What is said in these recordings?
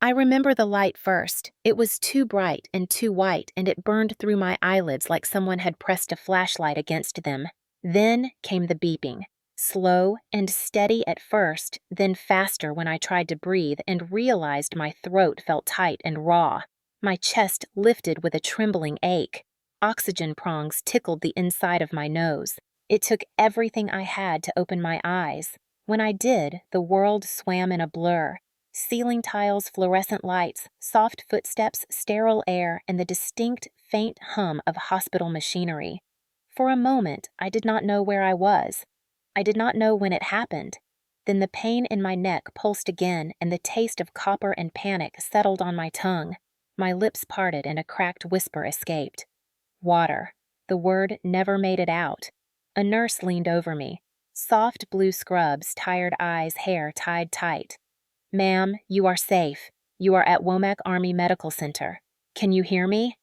I remember the light first. It was too bright and too white, and it burned through my eyelids like someone had pressed a flashlight against them. Then came the beeping. Slow and steady at first, then faster when I tried to breathe and realized my throat felt tight and raw. My chest lifted with a trembling ache. Oxygen prongs tickled the inside of my nose. It took everything I had to open my eyes. When I did, the world swam in a blur. Ceiling tiles, fluorescent lights, soft footsteps, sterile air, and the distinct, faint hum of hospital machinery. For a moment, I did not know where I was. I did not know when it happened. Then the pain in my neck pulsed again, and the taste of copper and panic settled on my tongue. My lips parted, and a cracked whisper escaped. Water. The word never made it out. A nurse leaned over me. Soft blue scrubs, tired eyes, hair tied tight. "Ma'am, you are safe. You are at Womack Army Medical Center. Can you hear me?"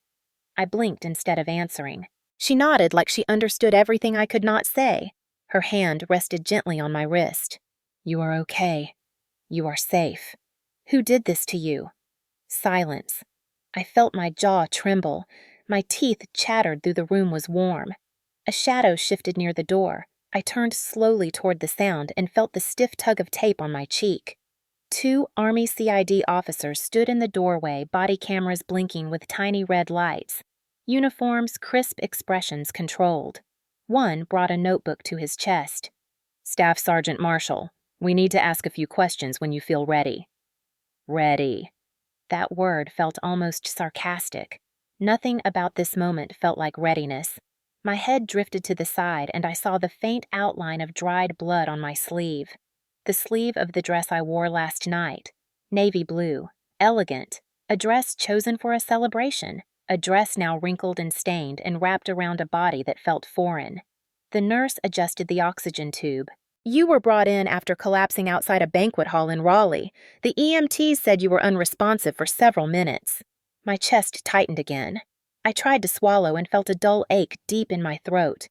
I blinked instead of answering. She nodded like she understood everything I could not say. Her hand rested gently on my wrist. "You are okay. You are safe. Who did this to you?" Silence. I felt my jaw tremble. My teeth chattered though the room was warm. A shadow shifted near the door. I turned slowly toward the sound and felt the stiff tug of tape on my cheek. Two Army CID officers stood in the doorway, body cameras blinking with tiny red lights. Uniforms, crisp expressions controlled. One brought a notebook to his chest. "Staff Sergeant Marshall, we need to ask a few questions when you feel ready." Ready. That word felt almost sarcastic. Nothing about this moment felt like readiness. My head drifted to the side, and I saw the faint outline of dried blood on my sleeve. The sleeve of the dress I wore last night. Navy blue. Elegant. A dress chosen for a celebration. A dress now wrinkled and stained and wrapped around a body that felt foreign. The nurse adjusted the oxygen tube. "You were brought in after collapsing outside a banquet hall in Raleigh. The EMTs said you were unresponsive for several minutes." My chest tightened again. I tried to swallow and felt a dull ache deep in my throat.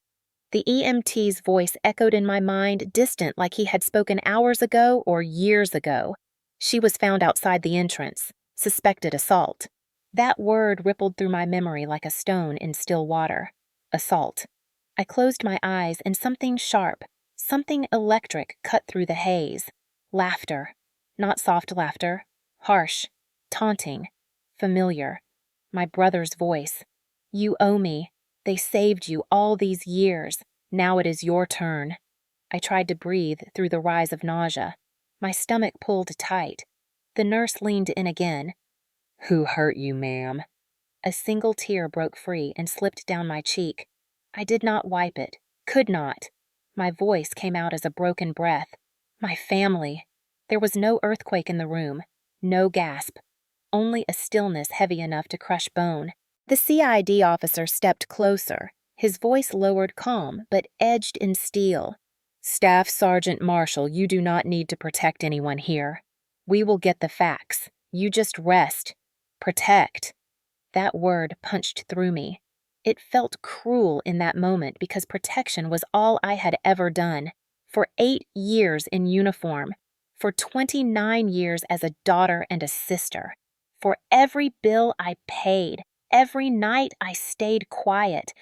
The EMT's voice echoed in my mind, distant like he had spoken hours ago or years ago. "She was found outside the entrance. Suspected assault." That word rippled through my memory like a stone in still water. Assault. I closed my eyes and something sharp, something electric cut through the haze. Laughter. Not soft laughter. Harsh. Taunting. Familiar. My brother's voice. "You owe me. They saved you all these years. Now it is your turn." I tried to breathe through the rise of nausea. My stomach pulled tight. The nurse leaned in again. "Who hurt you, ma'am?" A single tear broke free and slipped down my cheek. I did not wipe it. Could not. My voice came out as a broken breath. "My family." There was no earthquake in the room. No gasp. Only a stillness heavy enough to crush bone. The CID officer stepped closer, his voice lowered calm, but edged in steel. "Staff Sergeant Marshall, you do not need to protect anyone here. We will get the facts. You just rest. Protect." That word punched through me. It felt cruel in that moment because protection was all I had ever done. For 8 years in uniform. For 29 years as a daughter and a sister. For every bill I paid. Every night I stayed quiet.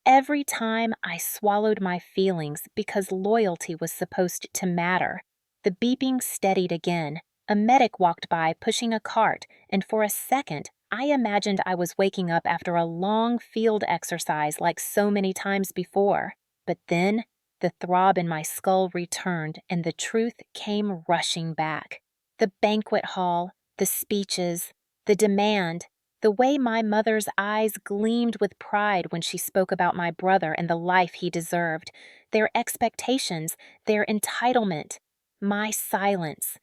Every time I swallowed my feelings because loyalty was supposed to matter. The beeping steadied again. A medic walked by pushing a cart, and for a second, I imagined I was waking up after a long field exercise like so many times before. But then, the throb in my skull returned, and the truth came rushing back. The banquet hall, the speeches, the demand, the way my mother's eyes gleamed with pride when she spoke about my brother and the life he deserved, their expectations, their entitlement, my silence,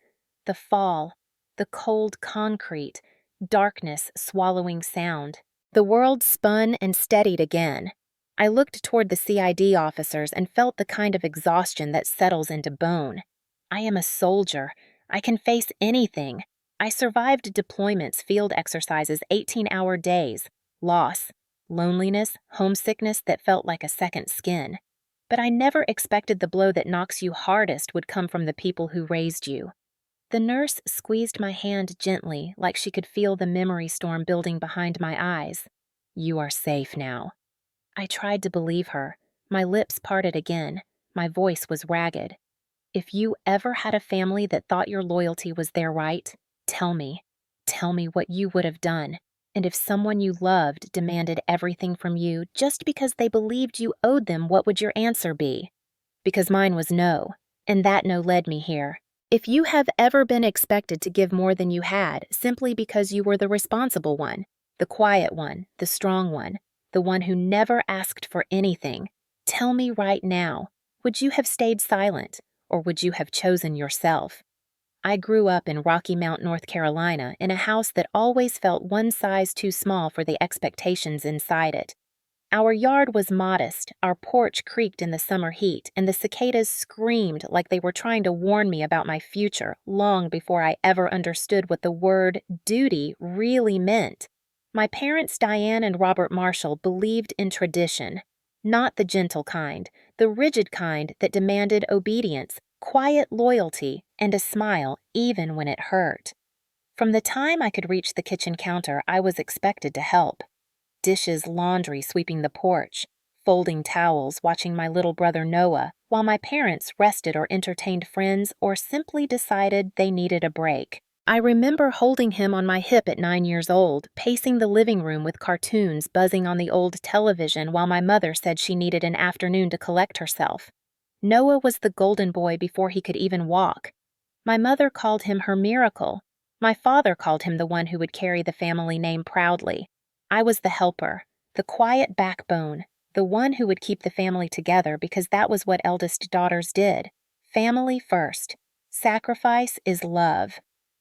the fall, the cold concrete, darkness swallowing sound. The world spun and steadied again. I looked toward the CID officers and felt the kind of exhaustion that settles into bone. I am a soldier. I can face anything. I survived deployments, field exercises, 18-hour days, loss, loneliness, homesickness that felt like a second skin. But I never expected the blow that knocks you hardest would come from the people who raised you. The nurse squeezed my hand gently, like she could feel the memory storm building behind my eyes. "You are safe now." I tried to believe her. My lips parted again. My voice was ragged. "If you ever had a family that thought your loyalty was their right, tell me. Tell me what you would have done. And if someone you loved demanded everything from you just because they believed you owed them, what would your answer be?" Because mine was no, and that no led me here. If you have ever been expected to give more than you had simply because you were the responsible one, the quiet one, the strong one, the one who never asked for anything, tell me right now, would you have stayed silent, or would you have chosen yourself? I grew up in Rocky Mount, North Carolina, in a house that always felt one size too small for the expectations inside it. Our yard was modest, our porch creaked in the summer heat, and the cicadas screamed like they were trying to warn me about my future long before I ever understood what the word duty really meant. My parents, Diane and Robert Marshall, believed in tradition. Not the gentle kind, the rigid kind that demanded obedience, quiet loyalty, and a smile even when it hurt. From the time I could reach the kitchen counter, I was expected to help. Dishes, laundry, sweeping the porch, folding towels, watching my little brother Noah, while my parents rested or entertained friends or simply decided they needed a break. I remember holding him on my hip at 9 years old, pacing the living room with cartoons buzzing on the old television while my mother said she needed an afternoon to collect herself. Noah was the golden boy before he could even walk. My mother called him her miracle. My father called him the one who would carry the family name proudly. I was the helper, the quiet backbone, the one who would keep the family together because that was what eldest daughters did. Family first. Sacrifice is love.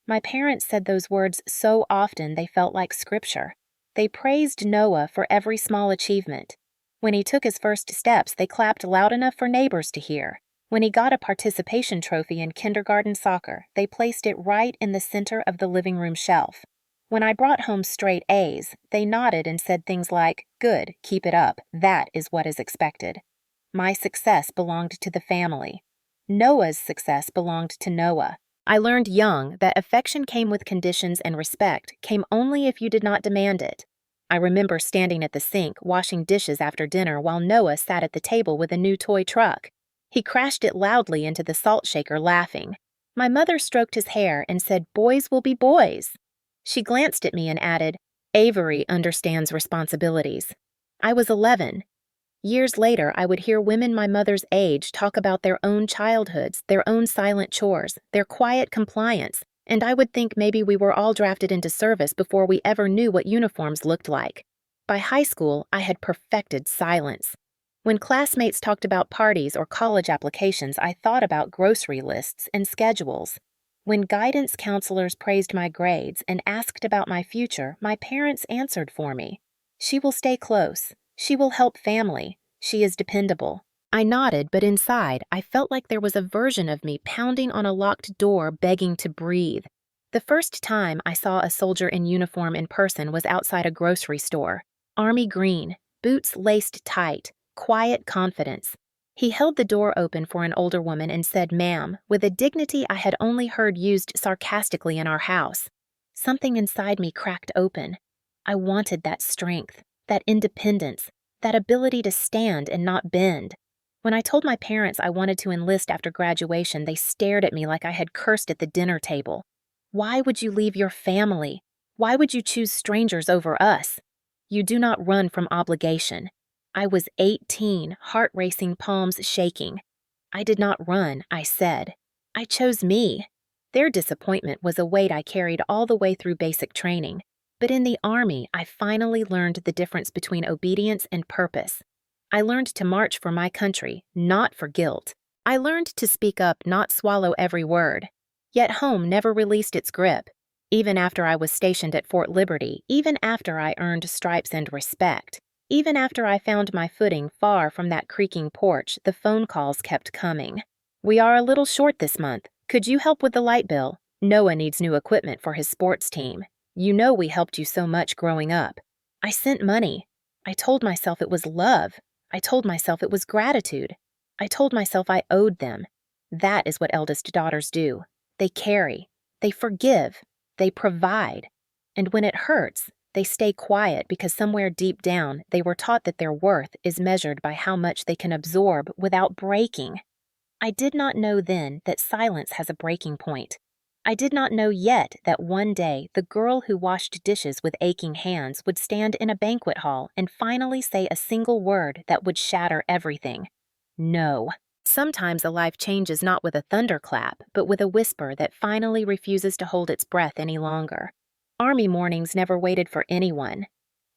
My parents said those words so often they felt like scripture. They praised Noah for every small achievement. When he took his first steps, they clapped loud enough for neighbors to hear. When he got a participation trophy in kindergarten soccer, they placed it right in the center of the living room shelf. When I brought home straight A's, they nodded and said things like, "Good, keep it up. That is what is expected." My success belonged to the family. Noah's success belonged to Noah. I learned young that affection came with conditions and respect came only if you did not demand it. I remember standing at the sink, washing dishes after dinner while Noah sat at the table with a new toy truck. He crashed it loudly into the salt shaker, laughing. My mother stroked his hair and said, "Boys will be boys." She glanced at me and added, "Avery understands responsibilities." I was 11. Years later, I would hear women my mother's age talk about their own childhoods, their own silent chores, their quiet compliance, and I would think maybe we were all drafted into service before we ever knew what uniforms looked like. By high school, I had perfected silence. When classmates talked about parties or college applications, I thought about grocery lists and schedules. When guidance counselors praised my grades and asked about my future, my parents answered for me. "She will stay close. She will help family. She is dependable." I nodded, but inside, I felt like there was a version of me pounding on a locked door, begging to breathe. The first time I saw a soldier in uniform in person was outside a grocery store. Army green, boots laced tight, quiet confidence. He held the door open for an older woman and said, "Ma'am," with a dignity I had only heard used sarcastically in our house. Something inside me cracked open. I wanted that strength, that independence, that ability to stand and not bend. When I told my parents I wanted to enlist after graduation, they stared at me like I had cursed at the dinner table. "Why would you leave your family? Why would you choose strangers over us?" You do not run from obligation. I was 18, heart racing, palms shaking. I did not run, I said. I chose me. Their disappointment was a weight I carried all the way through basic training. But in the Army, I finally learned the difference between obedience and purpose. I learned to march for my country, not for guilt. I learned to speak up, not swallow every word. Yet home never released its grip. Even after I was stationed at Fort Liberty, even after I earned stripes and respect, even after I found my footing far from that creaking porch, the phone calls kept coming. "We are a little short this month. Could you help with the light bill? Noah needs new equipment for his sports team. You know we helped you so much growing up." I sent money. I told myself it was love. I told myself it was gratitude. I told myself I owed them. That is what eldest daughters do. They carry. They forgive, they provide, and when it hurts, they stay quiet because somewhere deep down they were taught that their worth is measured by how much they can absorb without breaking. I did not know then that silence has a breaking point. I did not know yet that one day the girl who washed dishes with aching hands would stand in a banquet hall and finally say a single word that would shatter everything. No. Sometimes a life changes not with a thunderclap, but with a whisper that finally refuses to hold its breath any longer. Army mornings never waited for anyone.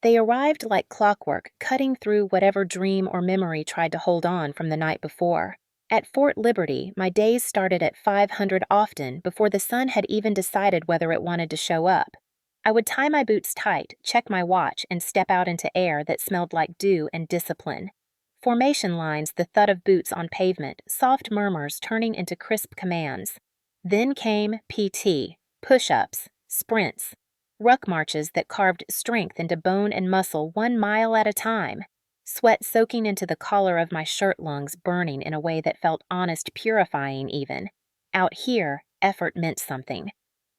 They arrived like clockwork, cutting through whatever dream or memory tried to hold on from the night before. At Fort Liberty, my days started at 500 often before the sun had even decided whether it wanted to show up. I would tie my boots tight, check my watch, and step out into air that smelled like dew and discipline. Formation lines, the thud of boots on pavement, soft murmurs turning into crisp commands. Then came PT, push-ups, sprints, ruck marches that carved strength into bone and muscle 1 mile at a time. Sweat soaking into the collar of my shirt lungs, burning in a way that felt honest, purifying even. Out here, effort meant something.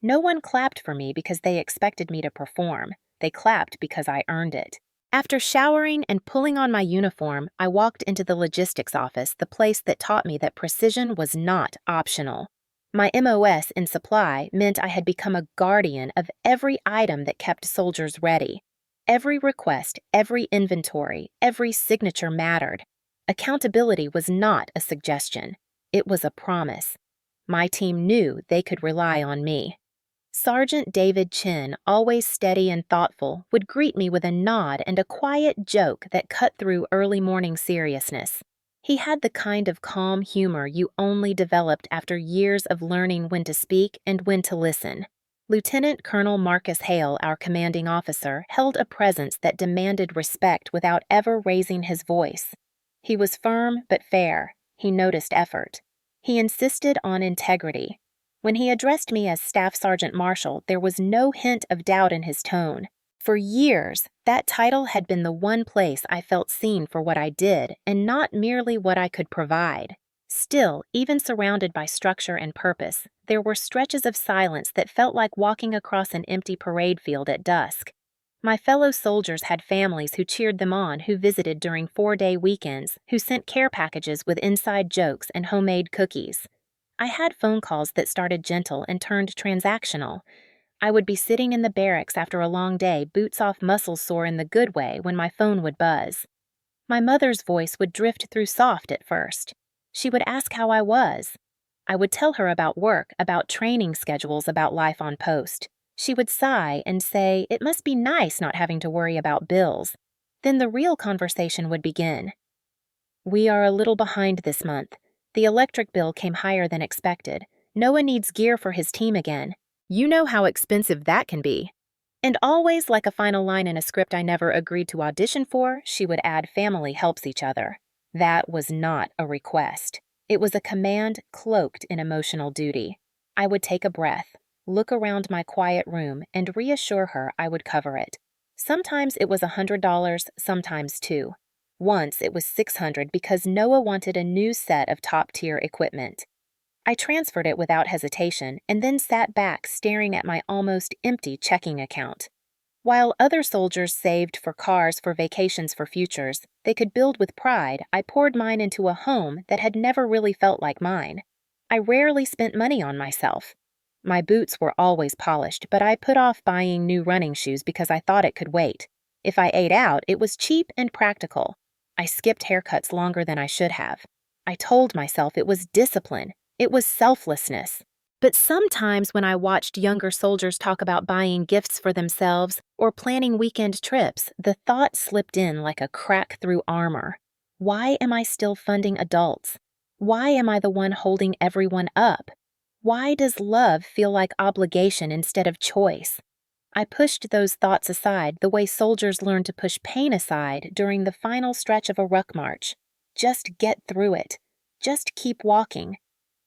No one clapped for me because they expected me to perform. They clapped because I earned it. After showering and pulling on my uniform, I walked into the logistics office, the place that taught me that precision was not optional. My MOS in supply meant I had become a guardian of every item that kept soldiers ready. Every request, every inventory, every signature mattered. Accountability was not a suggestion. It was a promise. My team knew they could rely on me. Sergeant David Chin, always steady and thoughtful, would greet me with a nod and a quiet joke that cut through early morning seriousness. He had the kind of calm humor you only developed after years of learning when to speak and when to listen. Lieutenant Colonel Marcus Hale, our commanding officer, held a presence that demanded respect without ever raising his voice. He was firm but fair. He noticed effort. He insisted on integrity. When he addressed me as Staff Sergeant Marshal, there was no hint of doubt in his tone. For years, that title had been the one place I felt seen for what I did and not merely what I could provide. Still, even surrounded by structure and purpose, there were stretches of silence that felt like walking across an empty parade field at dusk. My fellow soldiers had families who cheered them on, who visited during 4-day weekends, who sent care packages with inside jokes and homemade cookies. I had phone calls that started gentle and turned transactional. I would be sitting in the barracks after a long day, boots off, muscles sore in the good way, when my phone would buzz. My mother's voice would drift through soft at first. She would ask how I was. I would tell her about work, about training schedules, about life on post. She would sigh and say, "It must be nice not having to worry about bills." Then the real conversation would begin. "We are a little behind this month. The electric bill came higher than expected. Noah needs gear for his team again. You know how expensive that can be." And always, like a final line in a script I never agreed to audition for, she would add, "Family helps each other." That was not a request. It was a command cloaked in emotional duty. I would take a breath, look around my quiet room, and reassure her I would cover it. Sometimes it was $100, sometimes $2. Once it was $600 because Noah wanted a new set of top-tier equipment. I transferred it without hesitation and then sat back staring at my almost empty checking account. While other soldiers saved for cars, for vacations, for futures they could build with pride, I poured mine into a home that had never really felt like mine. I rarely spent money on myself. My boots were always polished, but I put off buying new running shoes because I thought it could wait. If I ate out, it was cheap and practical. I skipped haircuts longer than I should have. I told myself it was discipline. It was selflessness. But sometimes when I watched younger soldiers talk about buying gifts for themselves or planning weekend trips, the thought slipped in like a crack through armor. Why am I still funding adults? Why am I the one holding everyone up? Why does love feel like obligation instead of choice? I pushed those thoughts aside the way soldiers learn to push pain aside during the final stretch of a ruck march. Just get through it. Just keep walking.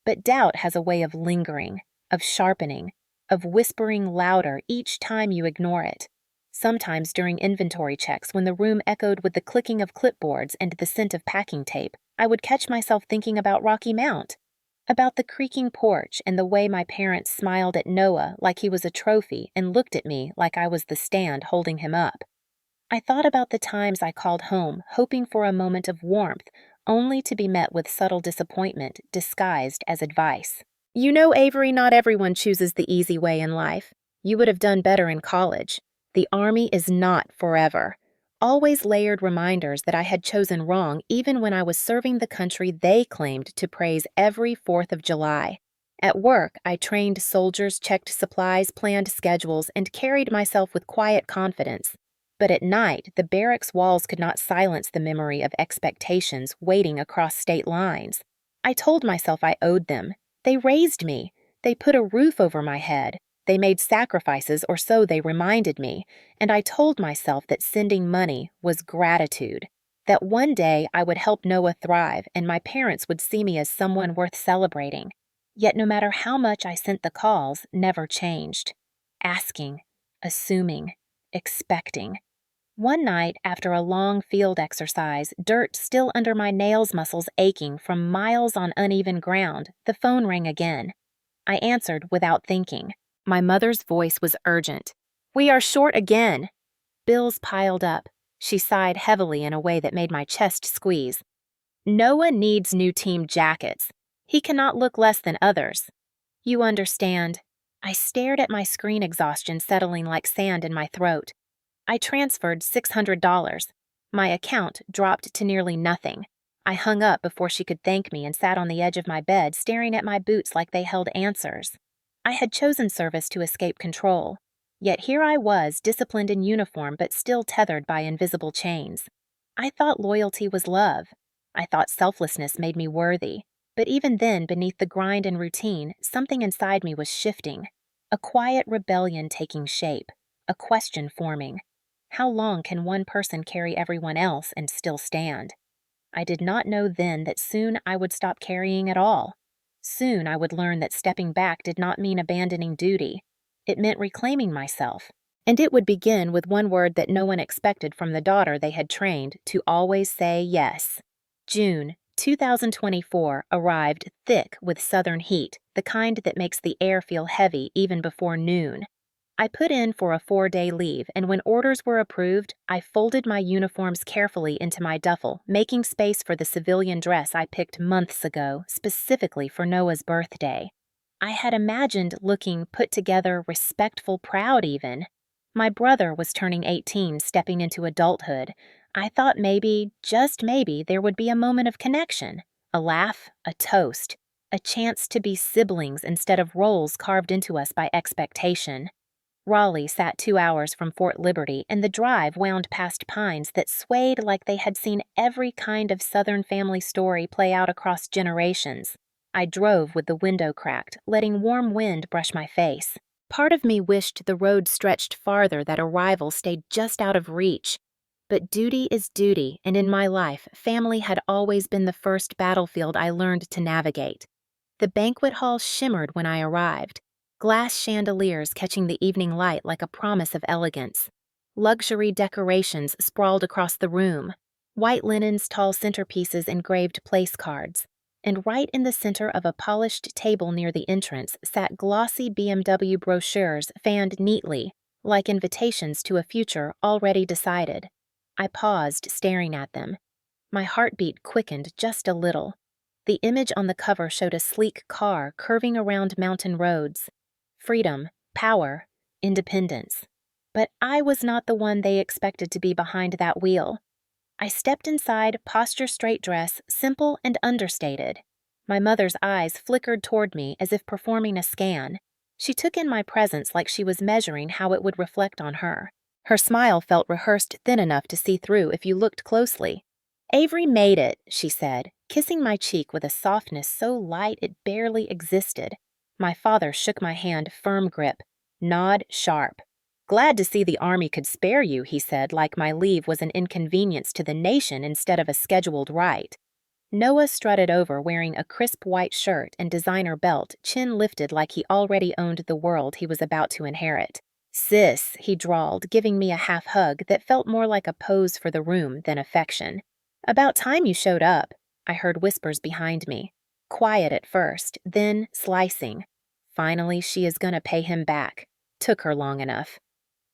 But doubt has a way of lingering, of sharpening, of whispering louder each time you ignore it. Sometimes during inventory checks, when the room echoed with the clicking of clipboards and the scent of packing tape, I would catch myself thinking about Rocky Mount. About the creaking porch and the way my parents smiled at Noah like he was a trophy and looked at me like I was the stand holding him up. I thought about the times I called home hoping for a moment of warmth, only to be met with subtle disappointment disguised as advice. You know, Avery, not everyone chooses the easy way in life. You would have done better in college. The Army is not forever. Always layered reminders that I had chosen wrong even when I was serving the country they claimed to praise every 4th of July. At work, I trained soldiers, checked supplies, planned schedules, and carried myself with quiet confidence. But at night, the barracks walls could not silence the memory of expectations waiting across state lines. I told myself I owed them. They raised me. They put a roof over my head. They made sacrifices, or so they reminded me, and I told myself that sending money was gratitude, that one day I would help Noah thrive and my parents would see me as someone worth celebrating. Yet no matter how much I sent the calls, never changed. Asking, assuming, expecting. One night, after a long field exercise, dirt still under my nails muscles aching from miles on uneven ground, the phone rang again. I answered without thinking. My mother's voice was urgent. "We are short again." Bills piled up. She sighed heavily in a way that made my chest squeeze. "Noah needs new team jackets. He cannot look less than others. You understand." I stared at my screen exhaustion settling like sand in my throat. I transferred $600. My account dropped to nearly nothing. I hung up before she could thank me and sat on the edge of my bed staring at my boots like they held answers. I had chosen service to escape control. Yet here I was, disciplined in uniform but still tethered by invisible chains. I thought loyalty was love. I thought selflessness made me worthy. But even then, beneath the grind and routine, something inside me was shifting. A quiet rebellion taking shape. A question forming. How long can one person carry everyone else and still stand? I did not know then that soon I would stop carrying at all. Soon I would learn that stepping back did not mean abandoning duty. It meant reclaiming myself. And it would begin with one word that no one expected from the daughter they had trained to always say yes. June 2024 arrived thick with southern heat, the kind that makes the air feel heavy even before noon. I put in for a 4-day leave, and when orders were approved, I folded my uniforms carefully into my duffel, making space for the civilian dress I picked months ago, specifically for Noah's birthday. I had imagined looking put together, respectful, proud even. My brother was turning 18, stepping into adulthood. I thought maybe, just maybe, there would be a moment of connection. A laugh, a toast, a chance to be siblings instead of roles carved into us by expectation. Raleigh sat 2 hours from Fort Liberty, and the drive wound past pines that swayed like they had seen every kind of Southern family story play out across generations. I drove with the window cracked, letting warm wind brush my face. Part of me wished the road stretched farther, that arrival stayed just out of reach. But duty is duty, and in my life, family had always been the first battlefield I learned to navigate. The banquet hall shimmered when I arrived. Glass chandeliers catching the evening light like a promise of elegance. Luxury decorations sprawled across the room. White linens, tall centerpieces, engraved place cards. And right in the center of a polished table near the entrance sat glossy BMW brochures fanned neatly, like invitations to a future already decided. I paused, staring at them. My heartbeat quickened just a little. The image on the cover showed a sleek car curving around mountain roads. Freedom, power, independence. But I was not the one they expected to be behind that wheel. I stepped inside, posture straight dress, simple and understated. My mother's eyes flickered toward me as if performing a scan. She took in my presence like she was measuring how it would reflect on her. Her smile felt rehearsed thin enough to see through if you looked closely. "Avery made it," she said, kissing my cheek with a softness so light it barely existed. My father shook my hand, firm grip. Nod sharp. "Glad to see the Army could spare you," he said, like my leave was an inconvenience to the nation instead of a scheduled right. Noah strutted over wearing a crisp white shirt and designer belt, chin lifted like he already owned the world he was about to inherit. "Sis," he drawled, giving me a half hug that felt more like a pose for the room than affection. "About time you showed up," I heard whispers behind me. Quiet at first, then slicing. Finally, she is gonna pay him back. Took her long enough.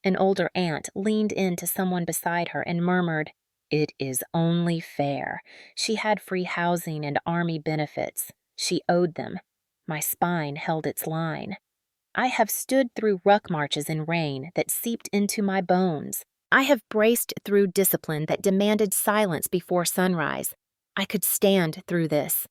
An older aunt leaned in to someone beside her and murmured, "It is only fair. She had free housing and army benefits. She owed them." My spine held its line. I have stood through ruck marches in rain that seeped into my bones. I have braced through discipline that demanded silence before sunrise. I could stand through this.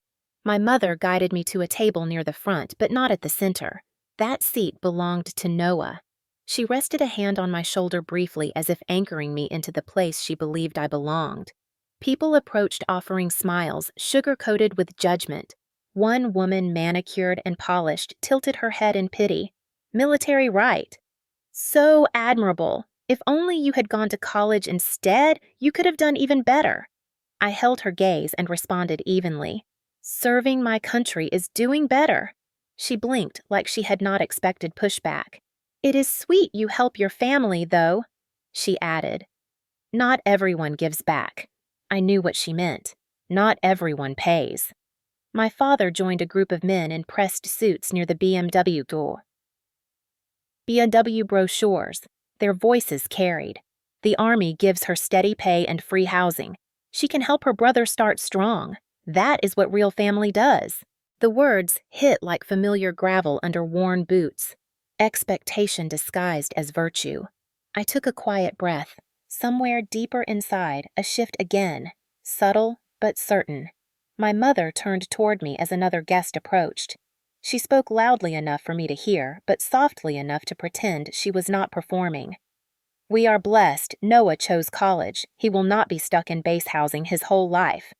My mother guided me to a table near the front, but not at the center. That seat belonged to Noah. She rested a hand on my shoulder briefly as if anchoring me into the place she believed I belonged. People approached offering smiles, sugar-coated with judgment. One woman, manicured and polished, tilted her head in pity. Military right. So admirable. If only you had gone to college instead, you could have done even better. I held her gaze and responded evenly. Serving my country is doing better. She blinked like she had not expected pushback. It is sweet you help your family, though, she added. Not everyone gives back. I knew what she meant. Not everyone pays. My father joined a group of men in pressed suits near the BMW door. BMW brochures. Their voices carried. The Army gives her steady pay and free housing. She can help her brother start strong. That is what real family does. The words hit like familiar gravel under worn boots. Expectation disguised as virtue. I took a quiet breath. Somewhere deeper inside, a shift again. Subtle, but certain. My mother turned toward me as another guest approached. She spoke loudly enough for me to hear, but softly enough to pretend she was not performing. We are blessed Noah chose college. He will not be stuck in base housing his whole life.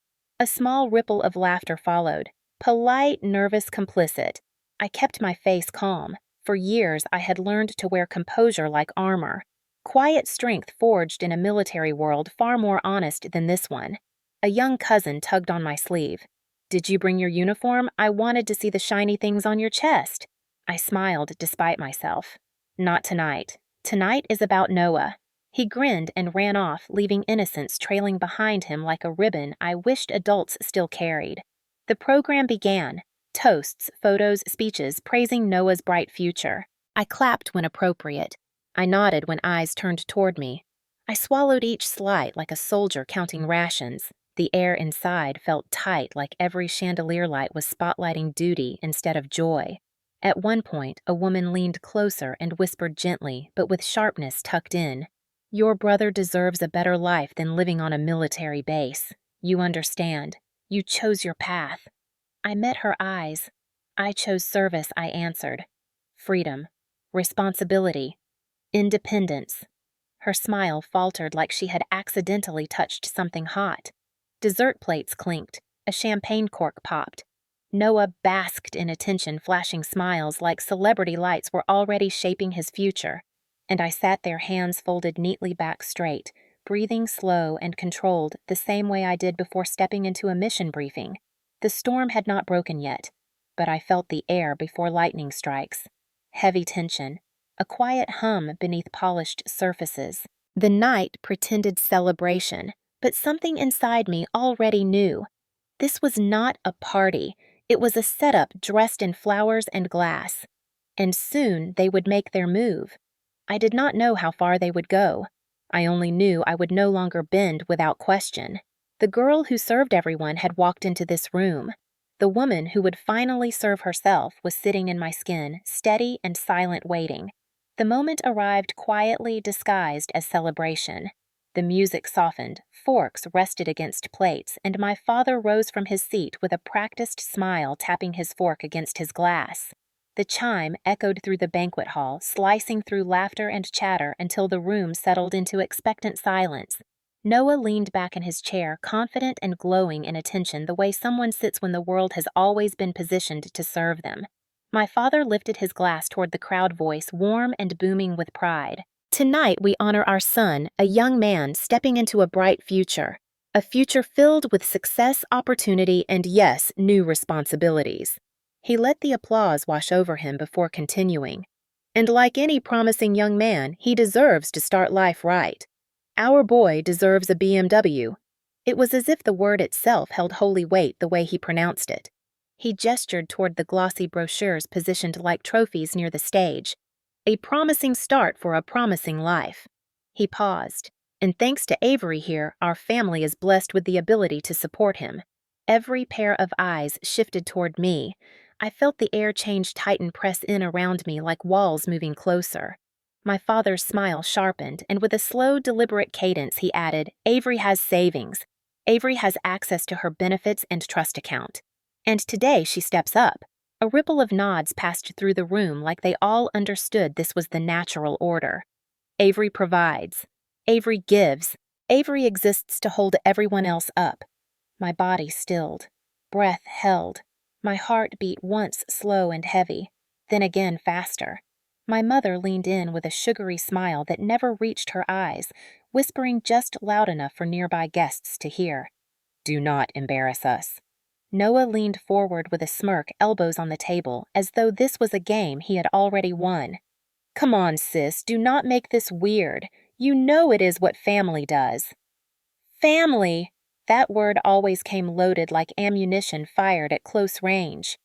A small ripple of laughter followed. Polite, nervous, complicit. I kept my face calm. For years, I had learned to wear composure like armor. Quiet strength forged in a military world far more honest than this one. A young cousin tugged on my sleeve. Did you bring your uniform? I wanted to see the shiny things on your chest. I smiled despite myself. Not tonight. Tonight is about Noah. He grinned and ran off, leaving innocence trailing behind him like a ribbon I wished adults still carried. The program began. Toasts, photos, speeches praising Noah's bright future. I clapped when appropriate. I nodded when eyes turned toward me. I swallowed each slight like a soldier counting rations. The air inside felt tight like every chandelier light was spotlighting duty instead of joy. At one point, a woman leaned closer and whispered gently, but with sharpness tucked in, "Your brother deserves a better life than living on a military base. You understand. You chose your path." I met her eyes. I chose service, I answered. Freedom. Responsibility. Independence. Her smile faltered like she had accidentally touched something hot. Dessert plates clinked. A champagne cork popped. Noah basked in attention, flashing smiles like celebrity lights were already shaping his future. And I sat there, hands folded neatly back straight, breathing slow and controlled the same way I did before stepping into a mission briefing. The storm had not broken yet, but I felt the air before lightning strikes. Heavy tension. A quiet hum beneath polished surfaces. The night pretended celebration, but something inside me already knew. This was not a party. It was a setup dressed in flowers and glass. And soon they would make their move. I did not know how far they would go. I only knew I would no longer bend without question. The girl who served everyone had walked into this room. The woman who would finally serve herself was sitting in my skin, steady and silent, waiting. The moment arrived quietly disguised as celebration. The music softened, forks rested against plates, and my father rose from his seat with a practiced smile, tapping his fork against his glass. The chime echoed through the banquet hall, slicing through laughter and chatter until the room settled into expectant silence. Noah leaned back in his chair, confident and glowing in attention the way someone sits when the world has always been positioned to serve them. My father lifted his glass toward the crowd, voice warm and booming with pride. Tonight we honor our son, a young man stepping into a bright future. A future filled with success, opportunity, and yes, new responsibilities. He let the applause wash over him before continuing. And like any promising young man, he deserves to start life right. Our boy deserves a BMW. It was as if the word itself held holy weight the way he pronounced it. He gestured toward the glossy brochures positioned like trophies near the stage. A promising start for a promising life. He paused. And thanks to Avery here, our family is blessed with the ability to support him. Every pair of eyes shifted toward me. I felt the air change tighten press in around me like walls moving closer. My father's smile sharpened, and with a slow, deliberate cadence, he added, Avery has savings. Avery has access to her benefits and trust account. And today she steps up. A ripple of nods passed through the room like they all understood this was the natural order. Avery provides. Avery gives. Avery exists to hold everyone else up. My body stilled. Breath held. My heart beat once slow and heavy, then again faster. My mother leaned in with a sugary smile that never reached her eyes, whispering just loud enough for nearby guests to hear. Do not embarrass us. Noah leaned forward with a smirk, elbows on the table, as though this was a game he had already won. Come on, sis, do not make this weird. You know it is what family does. Family! That word always came loaded like ammunition fired at close range.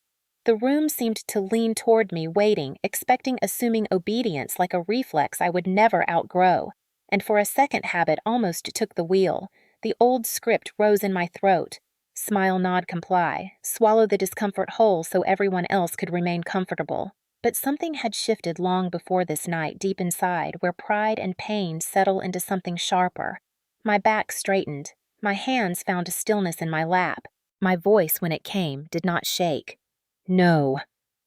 The room seemed to lean toward me, waiting, expecting, assuming obedience like a reflex I would never outgrow. And for a second habit almost took the wheel. The old script rose in my throat. Smile, nod, comply. Swallow the discomfort whole so everyone else could remain comfortable. But something had shifted long before this night deep inside, where pride and pain settle into something sharper. My back straightened. My hands found stillness in my lap. My voice, when it came, did not shake. No.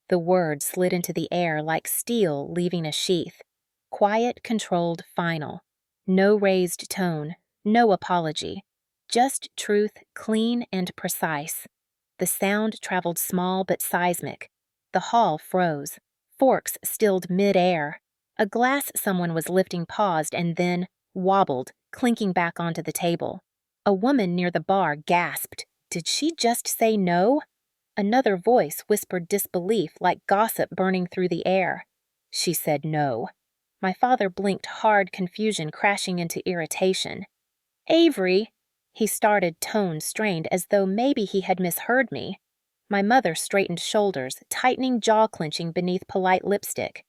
The word slid into the air like steel leaving a sheath. Quiet, controlled, final. No raised tone, no apology. Just truth, clean and precise. The sound traveled small but seismic. The hall froze. Forks stilled mid-air. A glass someone was lifting paused and then wobbled, clinking back onto the table. A woman near the bar gasped. Did she just say no? Another voice whispered disbelief like gossip burning through the air. She said no. My father blinked hard, confusion crashing into irritation. Avery! He started, tone strained, as though maybe he had misheard me. My mother straightened shoulders, tightening jaw clenching beneath polite lipstick.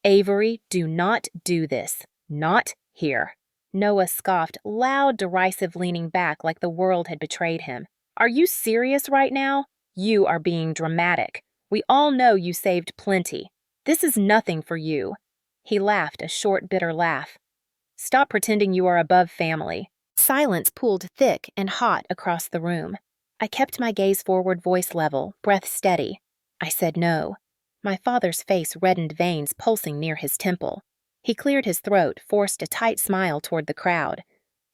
Avery, do not do this. Not here. Noah scoffed, loud, derisive, leaning back like the world had betrayed him. Are you serious right now? You are being dramatic. We all know you saved plenty. This is nothing for you. He laughed, a short, bitter laugh. Stop pretending you are above family. Silence pooled thick and hot across the room. I kept my gaze forward, voice level, breath steady. I said no. My father's face reddened, veins pulsing near his temple. He cleared his throat, forced a tight smile toward the crowd.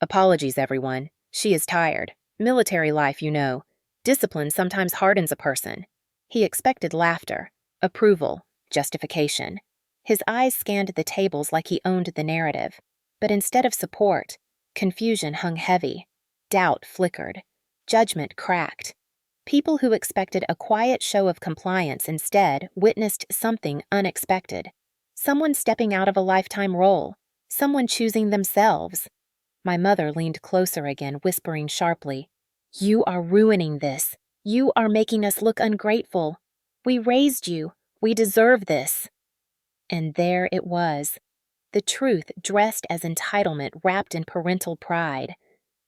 Apologies, everyone. She is tired. Military life, you know. Discipline sometimes hardens a person. He expected laughter, approval, justification. His eyes scanned the tables like he owned the narrative. But instead of support, confusion hung heavy. Doubt flickered. Judgment cracked. People who expected a quiet show of compliance instead witnessed something unexpected. Someone stepping out of a lifetime role. Someone choosing themselves. My mother leaned closer again, whispering sharply, You are ruining this. You are making us look ungrateful. We raised you. We deserve this. And there it was. The truth dressed as entitlement, wrapped in parental pride.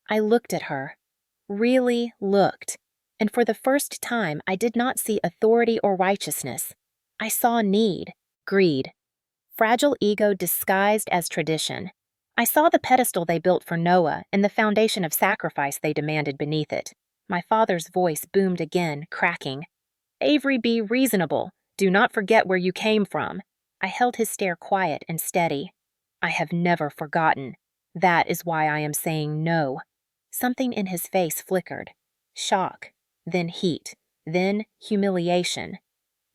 I looked at her. Really looked. And for the first time, I did not see authority or righteousness. I saw need, greed, fragile ego disguised as tradition. I saw the pedestal they built for Noah and the foundation of sacrifice they demanded beneath it. My father's voice boomed again, cracking. Avery, be reasonable. Do not forget where you came from. I held his stare quiet and steady. I have never forgotten. That is why I am saying no. Something in his face flickered. Shock, then heat, then humiliation.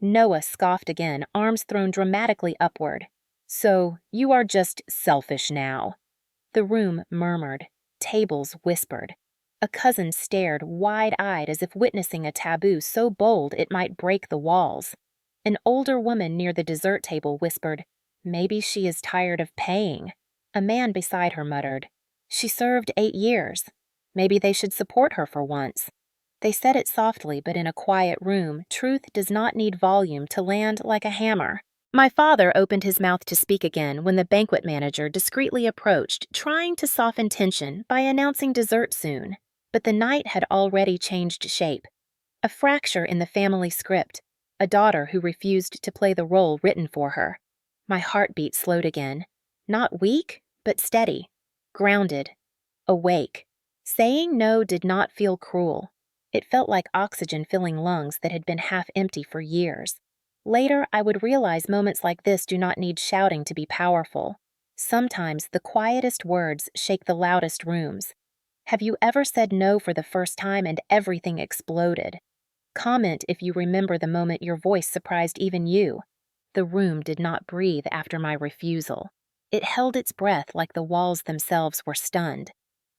Noah scoffed again, arms thrown dramatically upward. So, you are just selfish now. The room murmured. Tables whispered. A cousin stared, wide-eyed, as if witnessing a taboo so bold it might break the walls. An older woman near the dessert table whispered, Maybe she is tired of paying. A man beside her muttered, She served 8 years. Maybe they should support her for once. They said it softly, but in a quiet room, truth does not need volume to land like a hammer. My father opened his mouth to speak again when the banquet manager discreetly approached, trying to soften tension by announcing dessert soon. But the night had already changed shape. A fracture in the family script, a daughter who refused to play the role written for her. My heartbeat slowed again. Not weak, but steady. Grounded. Awake. Saying no did not feel cruel. It felt like oxygen filling lungs that had been half empty for years. Later, I would realize moments like this do not need shouting to be powerful. Sometimes the quietest words shake the loudest rooms. Have you ever said no for the first time and everything exploded? Comment if you remember the moment your voice surprised even you. The room did not breathe after my refusal. It held its breath like the walls themselves were stunned.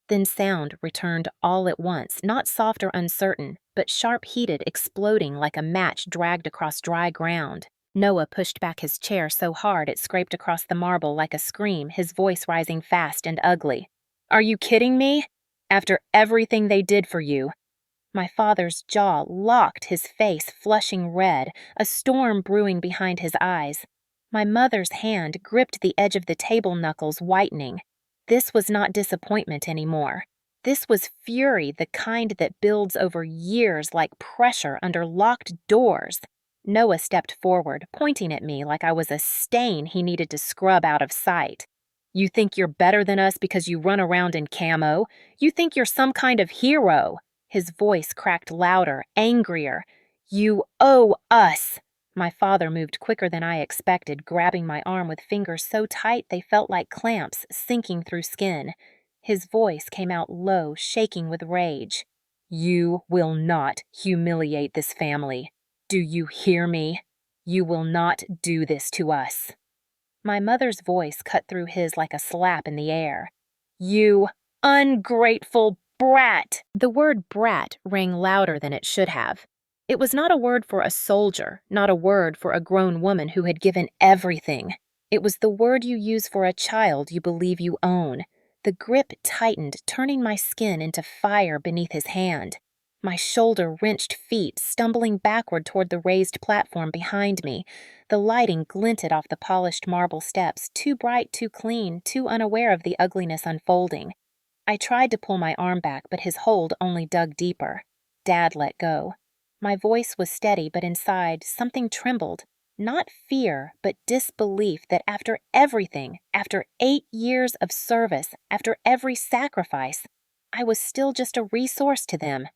Then sound returned all at once, not soft or uncertain, but sharp-heated, exploding like a match dragged across dry ground. Noah pushed back his chair so hard it scraped across the marble like a scream, his voice rising fast and ugly. "Are you kidding me? After everything they did for you." My father's jaw locked, his face flushing red, a storm brewing behind his eyes. My mother's hand gripped the edge of the table knuckles, whitening. This was not disappointment anymore. This was fury, the kind that builds over years like pressure under locked doors. Noah stepped forward, pointing at me like I was a stain he needed to scrub out of sight. "You think you're better than us because you run around in camo? You think you're some kind of hero?" His voice cracked louder, angrier. "You owe us." My father moved quicker than I expected, grabbing my arm with fingers so tight they felt like clamps sinking through skin. His voice came out low, shaking with rage. "You will not humiliate this family. Do you hear me? You will not do this to us." My mother's voice cut through his like a slap in the air. "You ungrateful brat!" The word brat rang louder than it should have. It was not a word for a soldier, not a word for a grown woman who had given everything. It was the word you use for a child you believe you own. The grip tightened, turning my skin into fire beneath his hand. My shoulder wrenched feet, stumbling backward toward the raised platform behind me. The lighting glinted off the polished marble steps, too bright, too clean, too unaware of the ugliness unfolding. I tried to pull my arm back, but his hold only dug deeper. Dad let go. My voice was steady, but inside, something trembled. Not fear, but disbelief that after everything, after 8 years of service, after every sacrifice, I was still just a resource to them.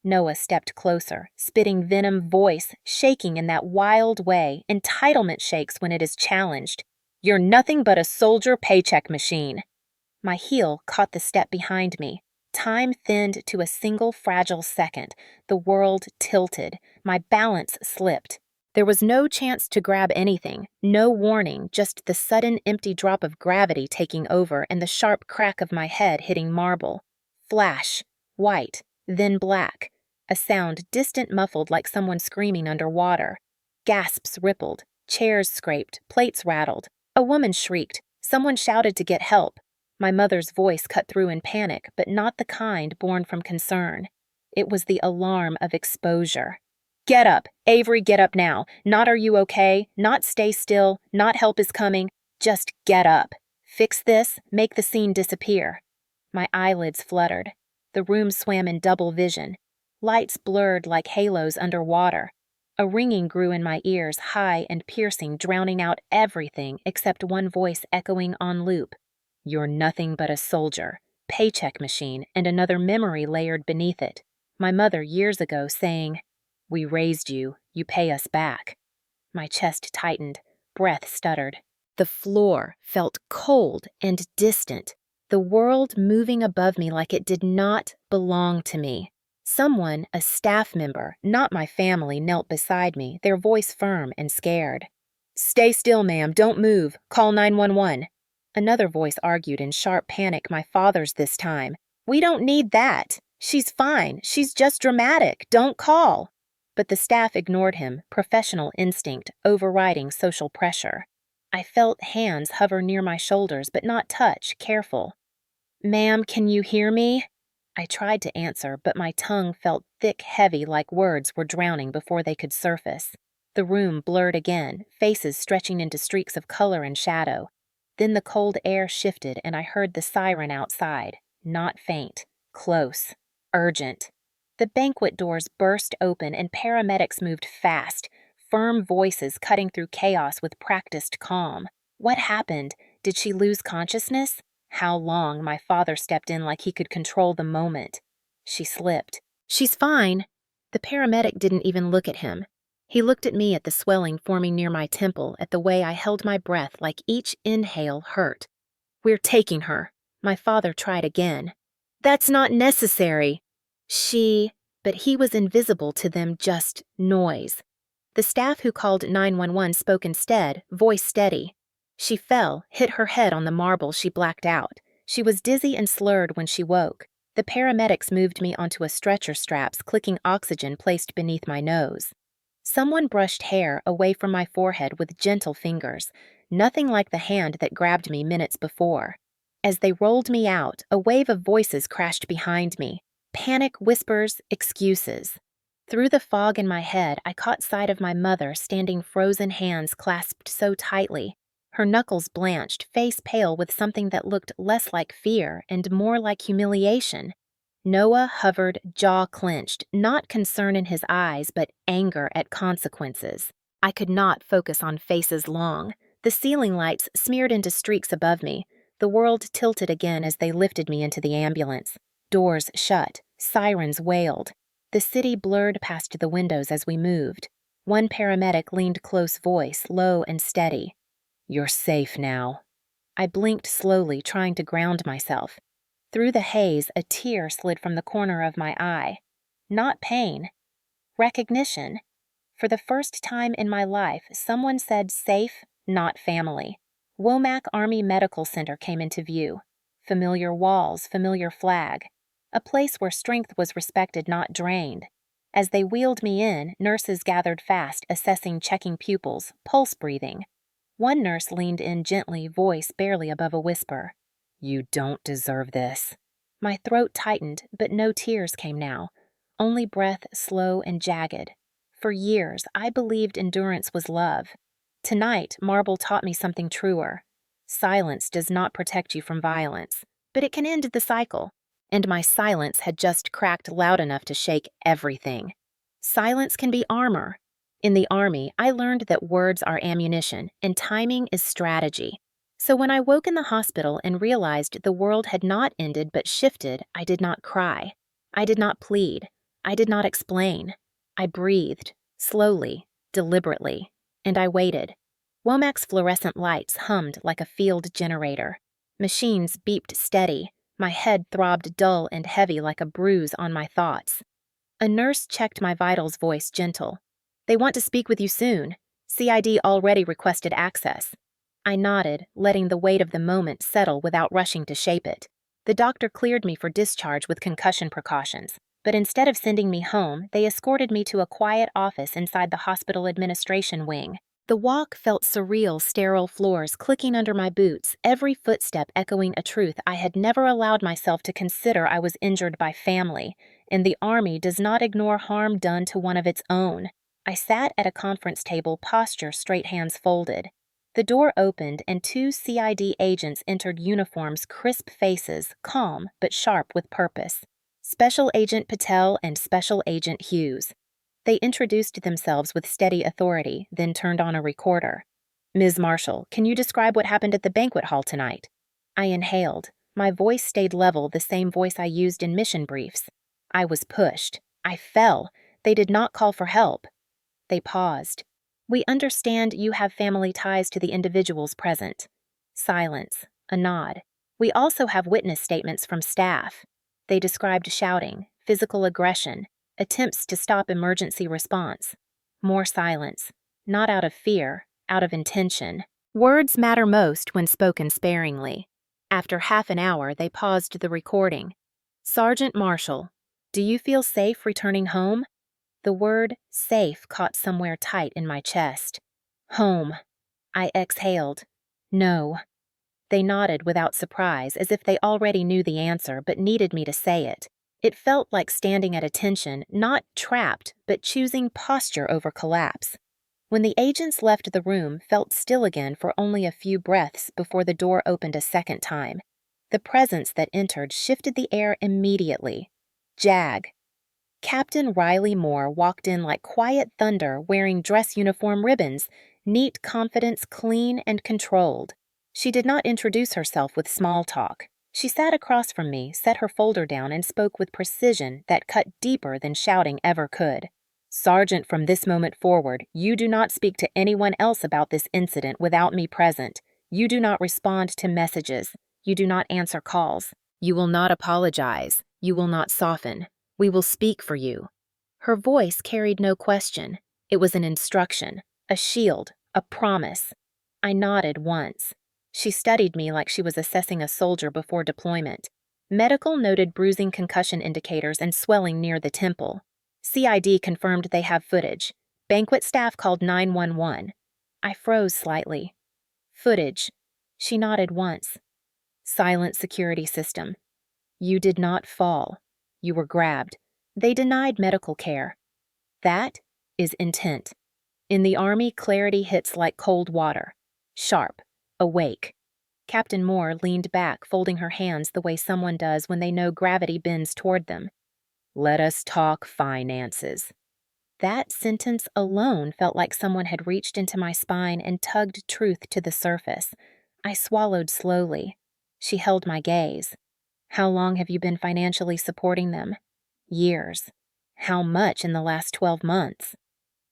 Noah stepped closer, spitting venom, voice shaking in that wild way entitlement shakes when it is challenged. "You're nothing but a soldier paycheck machine." My heel caught the step behind me. Time thinned to a single fragile second. The world tilted. My balance slipped. There was no chance to grab anything, no warning, just the sudden empty drop of gravity taking over and the sharp crack of my head hitting marble. Flash. White. Then black. A sound distant, muffled like someone screaming underwater. Gasps rippled. Chairs scraped. Plates rattled. A woman shrieked. Someone shouted to get help. My mother's voice cut through in panic, but not the kind born from concern. It was the alarm of exposure. "Get up! Avery, get up now! Not are you okay? Not stay still? Not help is coming? Just get up! Fix this, make the scene disappear." My eyelids fluttered. The room swam in double vision. Lights blurred like halos underwater. A ringing grew in my ears, high and piercing, drowning out everything except one voice echoing on loop. "You're nothing but a soldier, paycheck machine," and another memory layered beneath it. My mother years ago saying, "We raised you, you pay us back." My chest tightened, breath stuttered. The floor felt cold and distant, the world moving above me like it did not belong to me. Someone, a staff member, not my family, knelt beside me, their voice firm and scared. "Stay still, ma'am, don't move, call 911. Another voice argued in sharp panic, my father's this time. "We don't need that. She's fine. She's just dramatic. Don't call." But the staff ignored him, professional instinct overriding social pressure. I felt hands hover near my shoulders, but not touch, careful. "Ma'am, can you hear me?" I tried to answer, but my tongue felt thick, heavy, like words were drowning before they could surface. The room blurred again, faces stretching into streaks of color and shadow. Then the cold air shifted and I heard the siren outside, not faint, close, urgent. The banquet doors burst open and paramedics moved fast, firm voices cutting through chaos with practiced calm. What happened? Did she lose consciousness? How long? My father stepped in like he could control the moment. She slipped. She's fine. The paramedic didn't even look at him. He looked at me, at the swelling forming near my temple, at the way I held my breath like each inhale hurt. We're taking her. My father tried again. That's not necessary. But he was invisible to them, just noise. The staff who called 911 spoke instead, voice steady. She fell, hit her head on the marble. She blacked out. She was dizzy and slurred when she woke. The paramedics moved me onto a stretcher straps, clicking oxygen placed beneath my nose. Someone brushed hair away from my forehead with gentle fingers, nothing like the hand that grabbed me minutes before. As they rolled me out, a wave of voices crashed behind me. Panic, whispers, excuses. Through the fog in my head, I caught sight of my mother standing, frozen hands clasped so tightly. Her knuckles blanched, face pale with something that looked less like fear and more like humiliation. Noah hovered, jaw clenched, not concern in his eyes, but anger at consequences. I could not focus on faces long. The ceiling lights smeared into streaks above me. The world tilted again as they lifted me into the ambulance. Doors shut, sirens wailed. The city blurred past the windows as we moved. One paramedic leaned close, voice low and steady. You're safe now. I blinked slowly, trying to ground myself. Through the haze, a tear slid from the corner of my eye. Not pain. Recognition. For the first time in my life, someone said safe, not family. Womack Army Medical Center came into view. Familiar walls, familiar flag. A place where strength was respected, not drained. As they wheeled me in, nurses gathered fast, assessing, checking pupils, pulse breathing. One nurse leaned in gently, voice barely above a whisper. You don't deserve this. My throat tightened, but no tears came now. Only breath, slow and jagged. For years, I believed endurance was love. Tonight, Marble taught me something truer. Silence does not protect you from violence, but it can end the cycle. And my silence had just cracked loud enough to shake everything. Silence can be armor. In the Army, I learned that words are ammunition, and timing is strategy. So when I woke in the hospital and realized the world had not ended but shifted, I did not cry. I did not plead. I did not explain. I breathed, slowly, deliberately, and I waited. Womack's fluorescent lights hummed like a field generator. Machines beeped steady. My head throbbed dull and heavy like a bruise on my thoughts. A nurse checked my vitals, voice gentle. They want to speak with you soon. CID already requested access. I nodded, letting the weight of the moment settle without rushing to shape it. The doctor cleared me for discharge with concussion precautions, but instead of sending me home, they escorted me to a quiet office inside the hospital administration wing. The walk felt surreal, sterile floors clicking under my boots, every footstep echoing a truth I had never allowed myself to consider. I was injured by family, and the Army does not ignore harm done to one of its own. I sat at a conference table, posture straight, hands folded. The door opened and two CID agents entered, uniforms, crisp faces, calm but sharp with purpose. Special Agent Patel and Special Agent Hughes. They introduced themselves with steady authority, then turned on a recorder. Ms. Marshall, can you describe what happened at the banquet hall tonight? I inhaled. My voice stayed level, the same voice I used in mission briefs. I was pushed. I fell. They did not call for help. They paused. We understand you have family ties to the individuals present. Silence. A nod. We also have witness statements from staff. They described shouting, physical aggression, attempts to stop emergency response. More silence. Not out of fear, out of intention. Words matter most when spoken sparingly. After half an hour, they paused the recording. Sergeant Marshall, do you feel safe returning home? The word safe caught somewhere tight in my chest. Home. I exhaled. No. They nodded without surprise, as if they already knew the answer but needed me to say it. It felt like standing at attention, not trapped, but choosing posture over collapse. When the agents left the room, felt still again for only a few breaths before the door opened a second time. The presence that entered shifted the air immediately. Jag. Captain Riley Moore walked in like quiet thunder, wearing dress uniform ribbons, neat confidence clean and controlled. She did not introduce herself with small talk. She sat across from me, set her folder down, and spoke with precision that cut deeper than shouting ever could. Sergeant, from this moment forward, you do not speak to anyone else about this incident without me present. You do not respond to messages. You do not answer calls. You will not apologize. You will not soften. We will speak for you. Her voice carried no question. It was an instruction, a shield, a promise. I nodded once. She studied me like she was assessing a soldier before deployment. Medical noted bruising concussion indicators and swelling near the temple. CID confirmed they have footage. Banquet staff called 911. I froze slightly. Footage. She nodded once. Silent security system. You did not fall. You were grabbed. They denied medical care. That is intent. In the Army, clarity hits like cold water. Sharp. Awake. Captain Moore leaned back, folding her hands the way someone does when they know gravity bends toward them. Let us talk finances. That sentence alone felt like someone had reached into my spine and tugged truth to the surface. I swallowed slowly. She held my gaze. How long have you been financially supporting them? Years. How much in the last 12 months?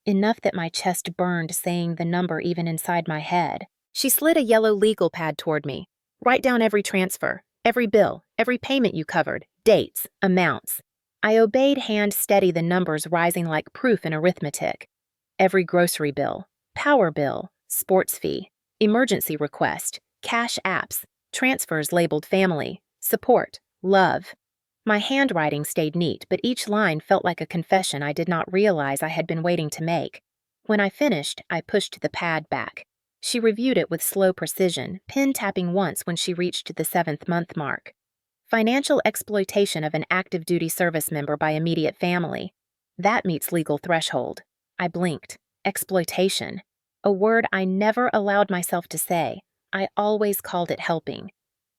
Enough that my chest burned saying the number even inside my head. She slid a yellow legal pad toward me. Write down every transfer, every bill, every payment you covered, dates, amounts. I obeyed, hand steady, the numbers rising like proof in arithmetic. Every grocery bill, power bill, sports fee, emergency request, cash apps, transfers labeled family, support, love. My handwriting stayed neat, but each line felt like a confession I did not realize I had been waiting to make. When I finished, I pushed the pad back. She reviewed it with slow precision, pen tapping once when she reached the 7th month mark. Financial exploitation of an active duty service member by immediate family. That meets legal threshold. I blinked. Exploitation. A word I never allowed myself to say. I always called it helping.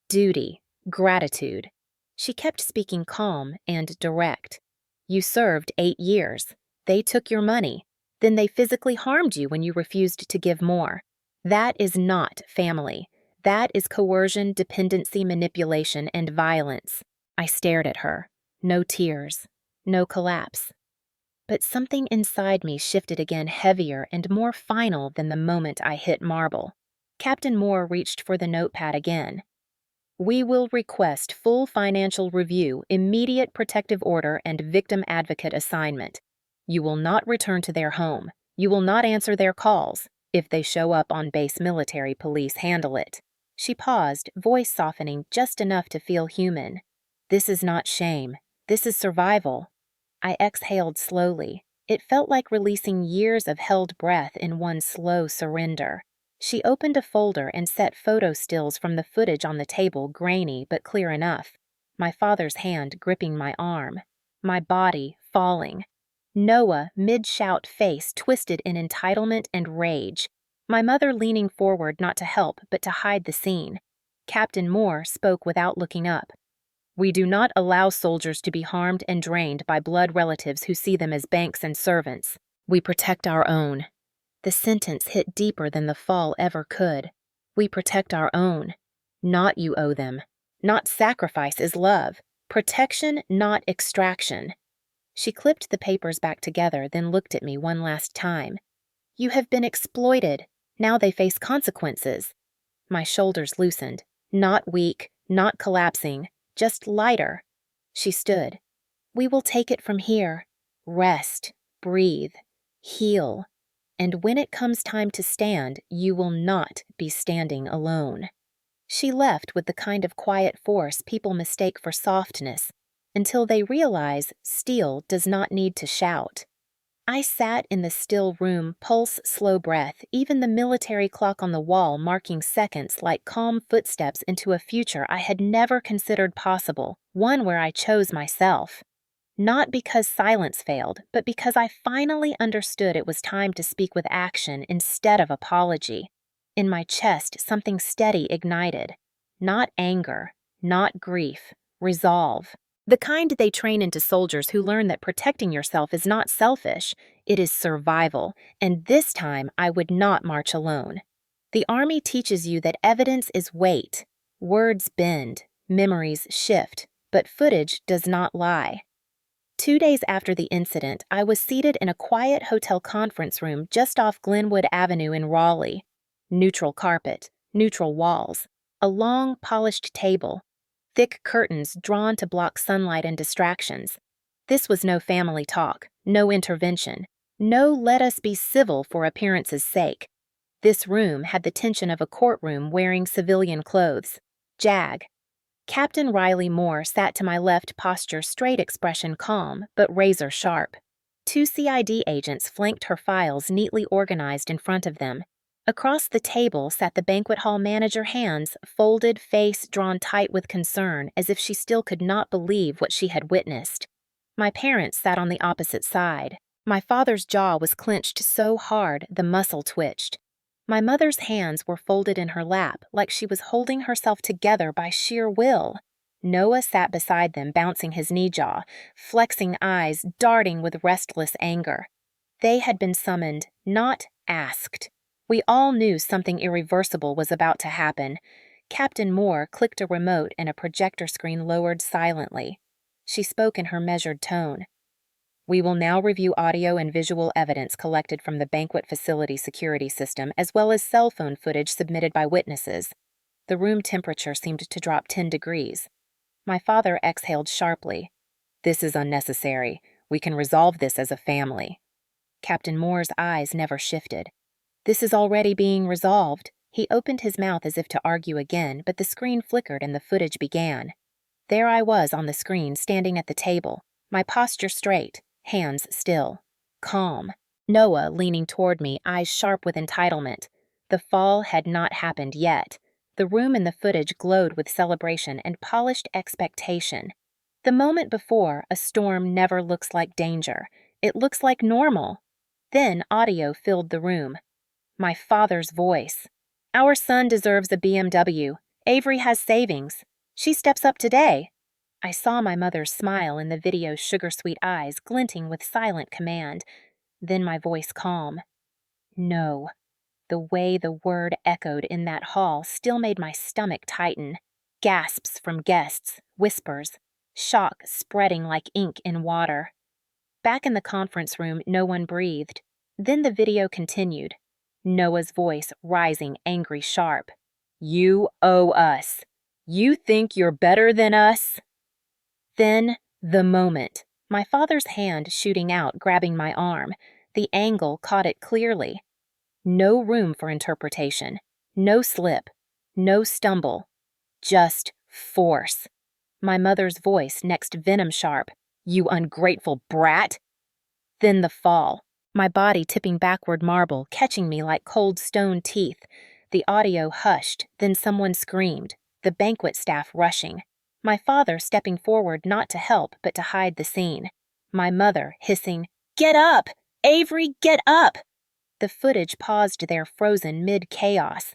Duty. Gratitude. She kept speaking calm and direct. You served 8 years. They took your money. Then they physically harmed you when you refused to give more. That is not family. That is coercion, dependency, manipulation, and violence. I stared at her. No tears. No collapse. But something inside me shifted again, heavier and more final than the moment I hit marble. Captain Moore reached for the notepad again. We will request full financial review, immediate protective order, and victim advocate assignment. You will not return to their home. You will not answer their calls. If they show up on base, military police handle it. She paused, voice softening just enough to feel human. This is not shame. This is survival. I exhaled slowly. It felt like releasing years of held breath in one slow surrender. She opened a folder and set photo stills from the footage on the table, grainy but clear enough. My father's hand gripping my arm. My body falling. Noah, mid-shout, face twisted in entitlement and rage. My mother leaning forward not to help but to hide the scene. Captain Moore spoke without looking up. We do not allow soldiers to be harmed and drained by blood relatives who see them as banks and servants. We protect our own. The sentence hit deeper than the fall ever could. We protect our own. Not you owe them. Not sacrifice is love. Protection, not extraction. She clipped the papers back together, then looked at me one last time. You have been exploited. Now they face consequences. My shoulders loosened. Not weak, not collapsing, just lighter. She stood. We will take it from here. Rest, breathe, heal. And when it comes time to stand, you will not be standing alone. She left with the kind of quiet force people mistake for softness, until they realize steel does not need to shout. I sat in the still room, pulse slow breath, even the military clock on the wall marking seconds like calm footsteps into a future I had never considered possible, one where I chose myself. Not because silence failed, but because I finally understood it was time to speak with action instead of apology. In my chest, something steady ignited. Not anger, not grief, resolve. The kind they train into soldiers who learn that protecting yourself is not selfish, it is survival, and this time I would not march alone. The Army teaches you that evidence is weight. Words bend, memories shift, but footage does not lie. 2 days after the incident, I was seated in a quiet hotel conference room just off Glenwood Avenue in Raleigh. Neutral carpet, neutral walls, a long, polished table, thick curtains drawn to block sunlight and distractions. This was no family talk, no intervention, no let us be civil for appearance's sake. This room had the tension of a courtroom wearing civilian clothes. JAG. Captain Riley Moore sat to my left, posture straight, expression calm, but razor sharp. 2 CID agents flanked her files neatly organized in front of them. Across the table sat the banquet hall manager, hands folded, face drawn tight with concern, as if she still could not believe what she had witnessed. My parents sat on the opposite side. My father's jaw was clenched so hard the muscle twitched. My mother's hands were folded in her lap, like she was holding herself together by sheer will. Noah sat beside them, bouncing his knee jaw, flexing eyes darting with restless anger. They had been summoned, not asked. We all knew something irreversible was about to happen. Captain Moore clicked a remote and a projector screen lowered silently. She spoke in her measured tone. We will now review audio and visual evidence collected from the banquet facility security system, as well as cell phone footage submitted by witnesses. The room temperature seemed to drop 10 degrees. My father exhaled sharply. This is unnecessary. We can resolve this as a family. Captain Moore's eyes never shifted. This is already being resolved. He opened his mouth as if to argue again, but the screen flickered and the footage began. There I was on the screen, standing at the table, my posture straight, hands still, calm. Noah leaning toward me, eyes sharp with entitlement. The fall had not happened yet. The room in the footage glowed with celebration and polished expectation. The moment before, a storm never looks like danger. It looks like normal. Then audio filled the room. My father's voice. Our son deserves a BMW. Avery has savings. She steps up today. I saw my mother's smile in the video's sugar-sweet eyes glinting with silent command. Then my voice calm. No. The way the word echoed in that hall still made my stomach tighten. Gasps from guests, whispers, shock spreading like ink in water. Back in the conference room, no one breathed. Then the video continued. Noah's voice rising, angry, sharp. You owe us. You think you're better than us? Then, the moment. My father's hand shooting out, grabbing my arm. The angle caught it clearly. No room for interpretation. No slip. No stumble. Just force. My mother's voice next venom sharp. You ungrateful brat. Then the fall. My body tipping backward marble, catching me like cold stone teeth. The audio hushed, then someone screamed. The banquet staff rushing. My father stepping forward not to help, but to hide the scene. My mother hissing, Get up! Avery, get up! The footage paused there, frozen mid-chaos.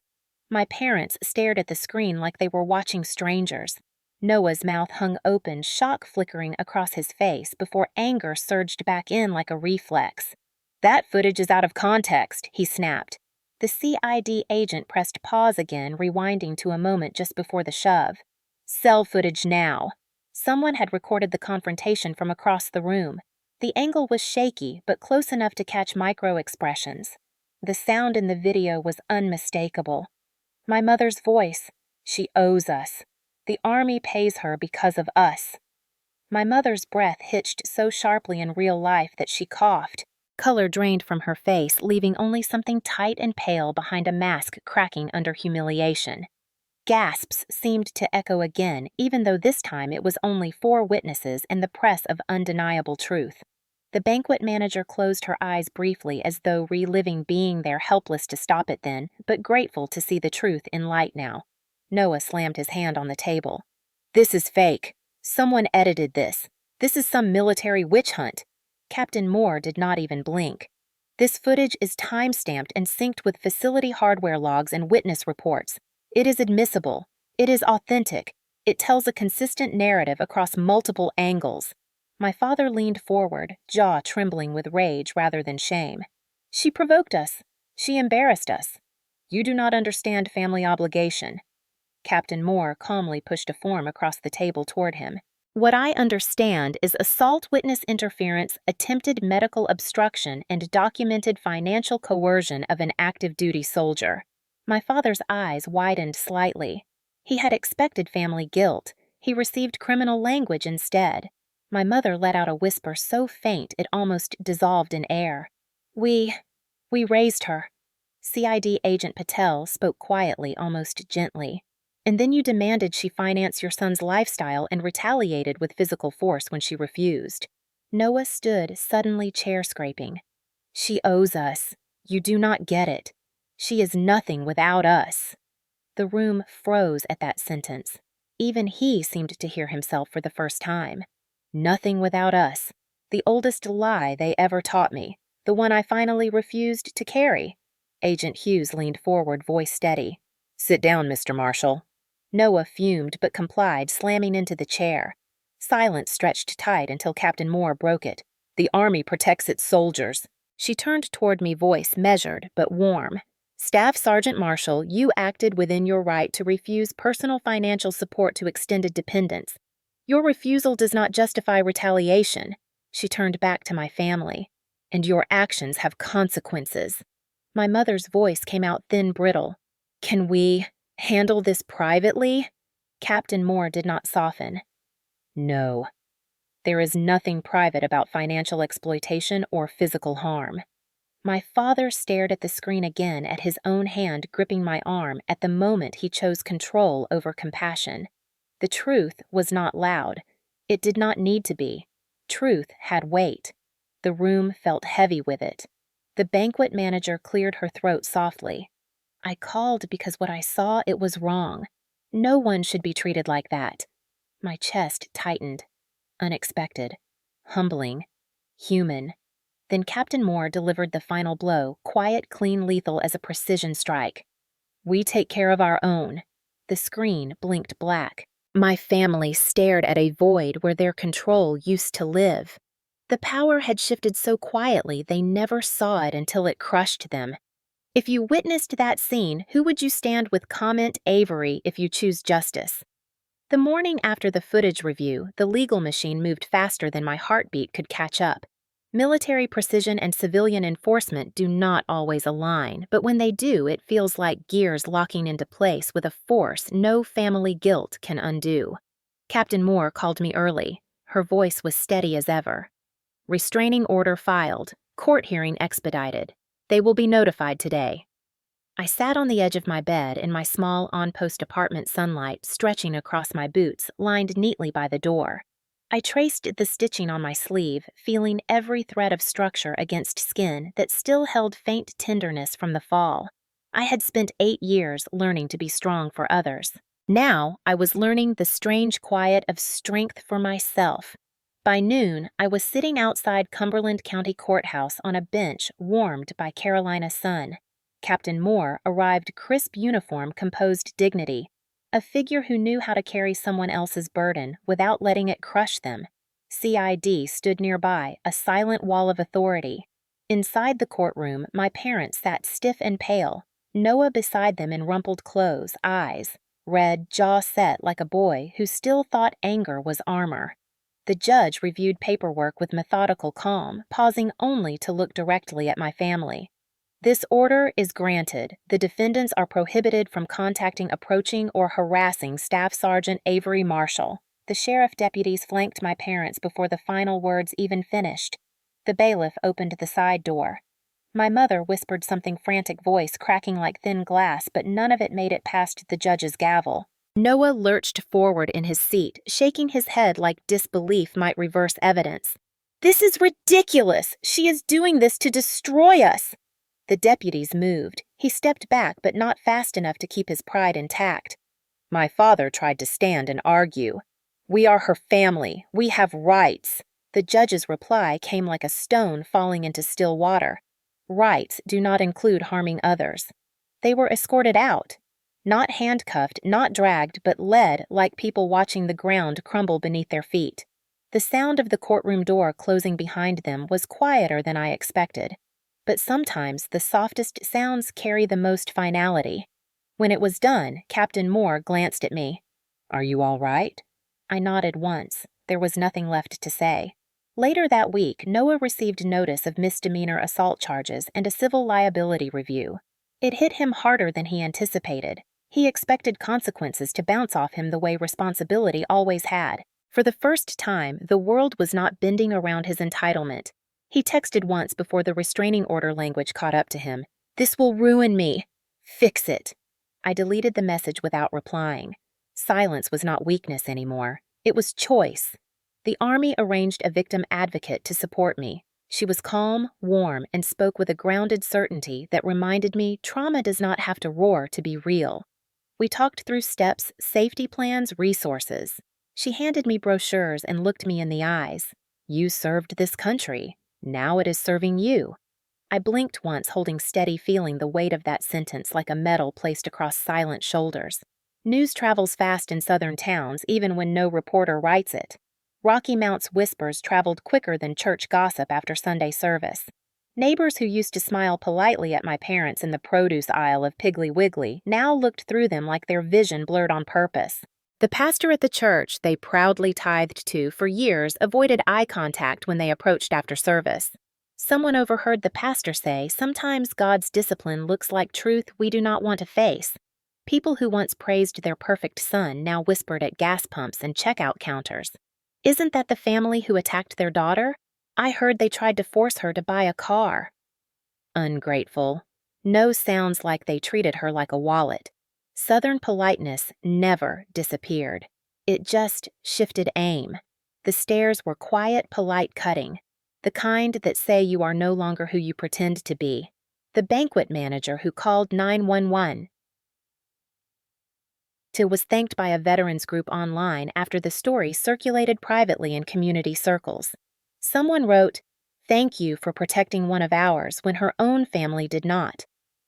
My parents stared at the screen like they were watching strangers. Noah's mouth hung open, shock flickering across his face before anger surged back in like a reflex. That footage is out of context, he snapped. The CID agent pressed pause again, rewinding to a moment just before the shove. Cell footage now. Someone had recorded the confrontation from across the room. The angle was shaky, but close enough to catch micro-expressions. The sound in the video was unmistakable. My mother's voice. She owes us. The Army pays her because of us. My mother's breath hitched so sharply in real life that she coughed. Color drained from her face, leaving only something tight and pale behind a mask cracking under humiliation. Gasps seemed to echo again, even though this time it was only 4 witnesses and the press of undeniable truth. The banquet manager closed her eyes briefly as though reliving being there, helpless to stop it then, but grateful to see the truth in light now. Noah slammed his hand on the table. "This is fake. Someone edited this. This is some military witch hunt." Captain Moore did not even blink. "This footage is time-stamped and synced with facility hardware logs and witness reports. It is admissible. It is authentic. It tells a consistent narrative across multiple angles." My father leaned forward, jaw trembling with rage rather than shame. "She provoked us. She embarrassed us. You do not understand family obligation." Captain Moore calmly pushed a form across the table toward him. "What I understand is assault witness interference, attempted medical obstruction, and documented financial coercion of an active duty soldier." My father's eyes widened slightly. He had expected family guilt. He received criminal language instead. My mother let out a whisper so faint it almost dissolved in air. We raised her." CID Agent Patel spoke quietly, almost gently. "And then you demanded she finance your son's lifestyle and retaliated with physical force when she refused." Noah stood, suddenly chair-scraping. "She owes us. You do not get it. She is nothing without us." The room froze at that sentence. Even he seemed to hear himself for the first time. "Nothing without us. The oldest lie they ever taught me. The one I finally refused to carry." Agent Hughes leaned forward, voice steady. "Sit down, Mr. Marshall." Noah fumed but complied, slamming into the chair. Silence stretched tight until Captain Moore broke it. "The Army protects its soldiers." She turned toward me, voice measured but warm. "Staff Sergeant Marshall, you acted within your right to refuse personal financial support to extended dependents. Your refusal does not justify retaliation." She turned back to my family. "And your actions have consequences." My mother's voice came out thin, brittle. "Can we handle this privately?" Captain Moore did not soften. "No. There is nothing private about financial exploitation or physical harm." My father stared at the screen again, at his own hand gripping my arm at the moment he chose control over compassion. The truth was not loud. It did not need to be. Truth had weight. The room felt heavy with it. The banquet manager cleared her throat softly. "I called because what I saw, it was wrong. No one should be treated like that." My chest tightened. Unexpected. Humbling. Human. Then Captain Moore delivered the final blow, quiet, clean, lethal as a precision strike. "We take care of our own." The screen blinked black. My family stared at a void where their control used to live. The power had shifted so quietly they never saw it until it crushed them. If you witnessed that scene, who would you stand with? Comment Avery if you choose justice. The morning after the footage review, the legal machine moved faster than my heartbeat could catch up. Military precision and civilian enforcement do not always align, but when they do, it feels like gears locking into place with a force no family guilt can undo. Captain Moore called me early. Her voice was steady as ever. "Restraining order filed. Court hearing expedited. They will be notified today." I sat on the edge of my bed in my small on-post apartment, sunlight stretching across my boots, lined neatly by the door. I traced the stitching on my sleeve, feeling every thread of structure against skin that still held faint tenderness from the fall. I had spent 8 years learning to be strong for others. Now I was learning the strange quiet of strength for myself. By noon, I was sitting outside Cumberland County Courthouse on a bench warmed by Carolina sun. Captain Moore arrived, crisp uniform, composed dignity. A figure who knew how to carry someone else's burden without letting it crush them. CID stood nearby, a silent wall of authority. Inside the courtroom, my parents sat stiff and pale, Noah beside them in rumpled clothes, eyes red, jaw set like a boy who still thought anger was armor. The judge reviewed paperwork with methodical calm, pausing only to look directly at my family. "This order is granted. The defendants are prohibited from contacting, approaching, or harassing Staff Sergeant Avery Marshall." The sheriff deputies flanked my parents before the final words even finished. The bailiff opened the side door. My mother whispered something, frantic voice cracking like thin glass, but none of it made it past the judge's gavel. Noah lurched forward in his seat, shaking his head like disbelief might reverse evidence. This is ridiculous! She is doing this to destroy us! The deputies moved. He stepped back, but not fast enough to keep his pride intact. My father tried to stand and argue. We are her family. We have rights. The judge's reply came like a stone falling into still water. Rights do not include harming others. They were escorted out. Not handcuffed, not dragged, but led like people watching the ground crumble beneath their feet. The sound of the courtroom door closing behind them was quieter than I expected. But sometimes the softest sounds carry the most finality. When it was done, Captain Moore glanced at me. "Are you all right?" I nodded once. There was nothing left to say. Later that week, Noah received notice of misdemeanor assault charges and a civil liability review. It hit him harder than he anticipated. He expected consequences to bounce off him the way responsibility always had. For the first time, the world was not bending around his entitlement. He texted once before the restraining order language caught up to him. "This will ruin me. Fix it." I deleted the message without replying. Silence was not weakness anymore. It was choice. The Army arranged a victim advocate to support me. She was calm, warm, and spoke with a grounded certainty that reminded me trauma does not have to roar to be real. We talked through steps, safety plans, resources. She handed me brochures and looked me in the eyes. "You served this country. Now it is serving you." I blinked once, holding steady, feeling the weight of that sentence like a medal placed across silent shoulders. News travels fast in southern towns, even when no reporter writes it. Rocky Mount's whispers traveled quicker than church gossip after Sunday service. Neighbors who used to smile politely at my parents in the produce aisle of Piggly Wiggly now looked through them like their vision blurred on purpose. The pastor at the church they proudly tithed to for years avoided eye contact when they approached after service. Someone overheard the pastor say, "Sometimes God's discipline looks like truth we do not want to face." People who once praised their perfect son now whispered at gas pumps and checkout counters. "Isn't that the family who attacked their daughter? I heard they tried to force her to buy a car." Ungrateful. No sounds like they treated her like a wallet. Southern politeness never disappeared. It just shifted aim. The stares were quiet, polite cutting. The kind that say you are no longer who you pretend to be. The banquet manager who called 911 was thanked by a veterans group online after the story circulated privately in community circles. Someone wrote, "Thank you for protecting one of ours when her own family did not."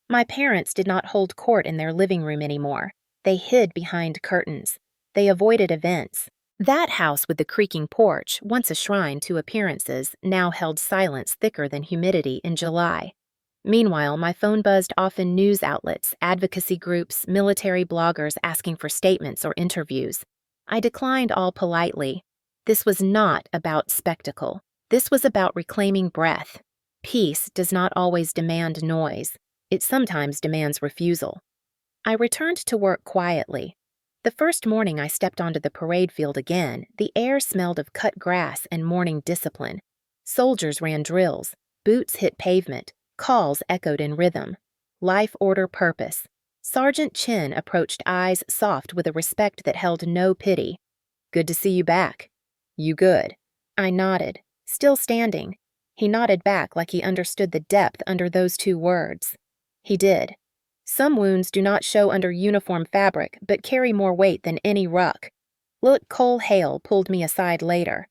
My parents did not hold court in their living room anymore. They hid behind curtains. They avoided events. That house with the creaking porch, once a shrine to appearances, now held silence thicker than humidity in July. Meanwhile, my phone buzzed off in news outlets, advocacy groups, military bloggers asking for statements or interviews. I declined all politely. This was not about spectacle. This was about reclaiming breath. Peace does not always demand noise. It sometimes demands refusal. I returned to work quietly. The first morning I stepped onto the parade field again, the air smelled of cut grass and morning discipline. Soldiers ran drills. Boots hit pavement. Calls echoed in rhythm. Life order purpose. Sergeant Chin approached eyes soft with a respect that held no pity. "Good to see you back." "You good?" I nodded, still standing. He nodded back like he understood the depth under those two words. He did. "Some wounds do not show under uniform fabric, but carry more weight than any ruck." Look, Cole Hale pulled me aside later.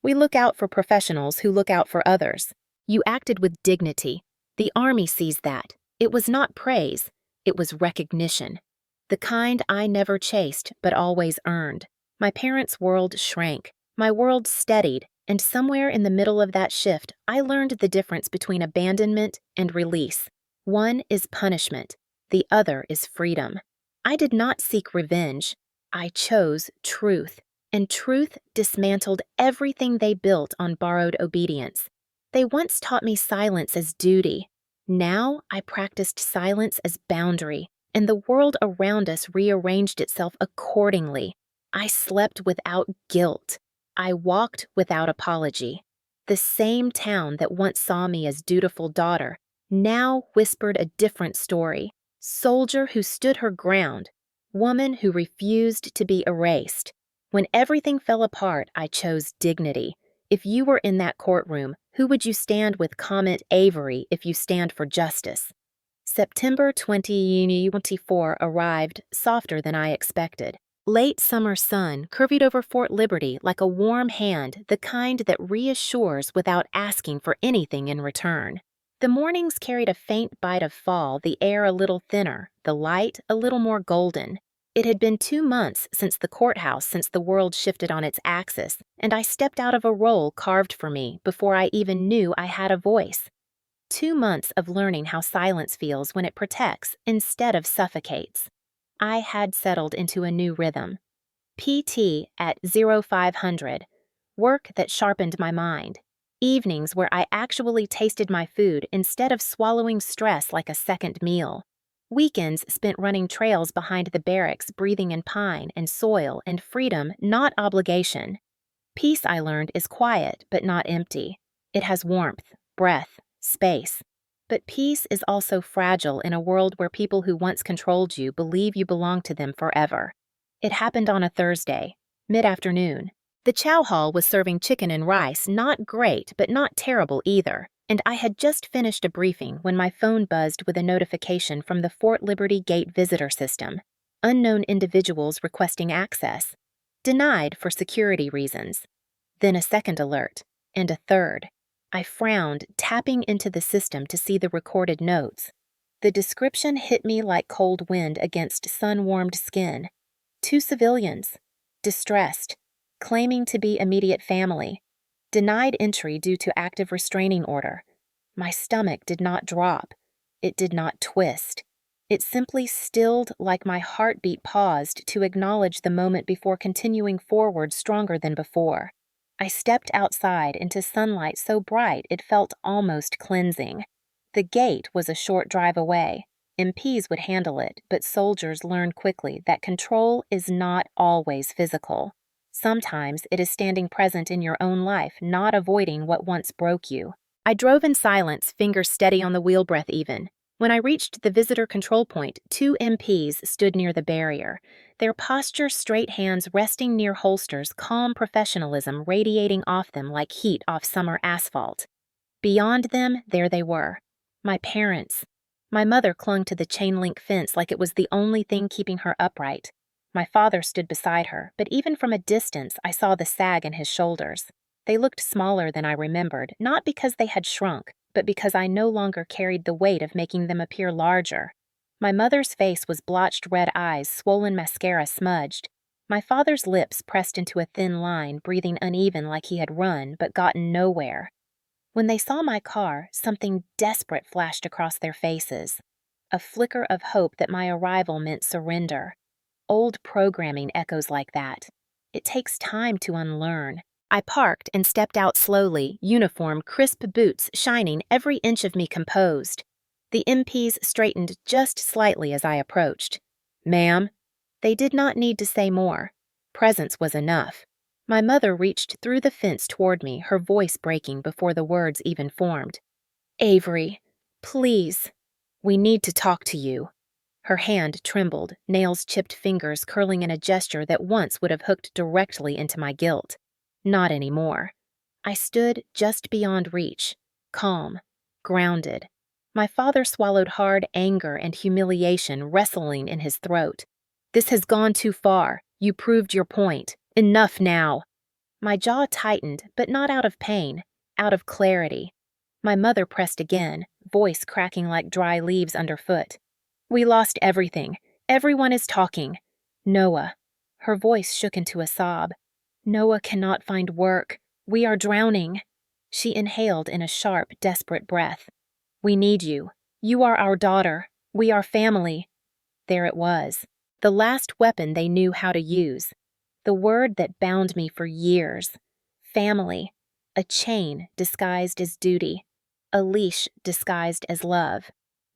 "We look out for professionals who look out for others. You acted with dignity. The Army sees that. It was not praise. It was recognition. The kind I never chased, but always earned. My parents' world shrank. My world steadied, and somewhere in the middle of that shift, I learned the difference between abandonment and release. One is punishment. The other is freedom. I did not seek revenge. I chose truth, and truth dismantled everything they built on borrowed obedience. They once taught me silence as duty. Now I practiced silence as boundary, and the world around us rearranged itself accordingly. I slept without guilt. I walked without apology. The same town that once saw me as dutiful daughter now whispered a different story. Soldier who stood her ground. Woman who refused to be erased. When everything fell apart, I chose dignity. If you were in that courtroom, who would you stand with? Comment Avery if you stand for justice. September 2024 arrived softer than I expected. Late summer sun curvied over Fort Liberty like a warm hand, the kind that reassures without asking for anything in return. The mornings carried a faint bite of fall, the air a little thinner, the light a little more golden. It had been 2 months since the courthouse, since the world shifted on its axis, and I stepped out of a role carved for me before I even knew I had a voice. 2 months of learning how silence feels when it protects instead of suffocates. I had settled into a new rhythm. PT at 0500, work that sharpened my mind. Evenings where I actually tasted my food instead of swallowing stress like a second meal. Weekends spent running trails behind the barracks, breathing in pine and soil and freedom, not obligation. Peace, I learned, is quiet but not empty. It has warmth, breath, space. But peace is also fragile in a world where people who once controlled you believe you belong to them forever. It happened on a Thursday, mid-afternoon. The chow hall was serving chicken and rice, not great, but not terrible either, and I had just finished a briefing when my phone buzzed with a notification from the Fort Liberty Gate visitor system. Unknown individuals requesting access. Denied for security reasons. Then a second alert, and a third. I frowned, tapping into the system to see the recorded notes. The description hit me like cold wind against sun-warmed skin. 2 civilians. Distressed. Claiming to be immediate family. Denied entry due to active restraining order. My stomach did not drop. It did not twist. It simply stilled like my heartbeat paused to acknowledge the moment before continuing forward stronger than before. I stepped outside into sunlight so bright it felt almost cleansing. The gate was a short drive away. MPs would handle it, but soldiers learned quickly that control is not always physical. Sometimes it is standing present in your own life, not avoiding what once broke you. I drove in silence, fingers steady on the wheel, breath even. When I reached the visitor control point, 2 MPs stood near the barrier, their posture, straight hands resting near holsters, calm professionalism radiating off them like heat off summer asphalt. Beyond them, there they were. My parents. My mother clung to the chain-link fence like it was the only thing keeping her upright. My father stood beside her, but even from a distance I saw the sag in his shoulders. They looked smaller than I remembered, not because they had shrunk, but because I no longer carried the weight of making them appear larger. My mother's face was blotched red eyes, swollen mascara smudged. My father's lips pressed into a thin line, breathing uneven like he had run but gotten nowhere. When they saw my car, something desperate flashed across their faces. A flicker of hope that my arrival meant surrender. Old programming echoes like that. It takes time to unlearn. I parked and stepped out slowly, uniform, crisp boots shining, every inch of me composed. The MPs straightened just slightly as I approached. "Ma'am?" They did not need to say more. Presence was enough. My mother reached through the fence toward me, her voice breaking before the words even formed. "Avery, please. We need to talk to you." Her hand trembled, nails-chipped fingers curling in a gesture that once would have hooked directly into my guilt. Not anymore. I stood just beyond reach, calm, grounded. My father swallowed hard anger and humiliation wrestling in his throat. "This has gone too far. You proved your point. Enough now." My jaw tightened, but not out of pain, out of clarity. My mother pressed again, voice cracking like dry leaves underfoot. "We lost everything. Everyone is talking. Noah." Her voice shook into a sob. "Noah cannot find work. We are drowning." She inhaled in a sharp, desperate breath. "We need you. You are our daughter. We are family." There it was. The last weapon they knew how to use. The word that bound me for years. Family. A chain disguised as duty. A leash disguised as love.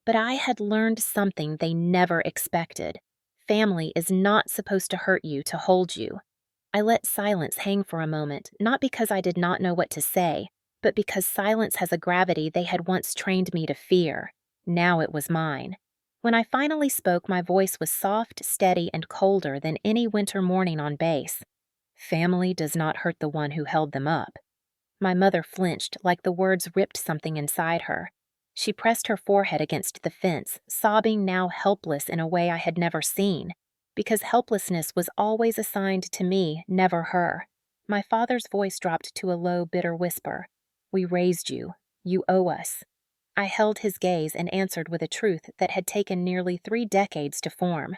But I had learned something they never expected. Family is not supposed to hurt you to hold you. I let silence hang for a moment, not because I did not know what to say, but because silence has a gravity they had once trained me to fear. Now it was mine. When I finally spoke, my voice was soft, steady, and colder than any winter morning on base. Family does not hurt the one who held them up. My mother flinched like the words ripped something inside her. She pressed her forehead against the fence, sobbing, now helpless in a way I had never seen, because helplessness was always assigned to me, never her. My father's voice dropped to a low, bitter whisper. "We raised you. You owe us." I held his gaze and answered with a truth that had taken nearly 3 decades to form.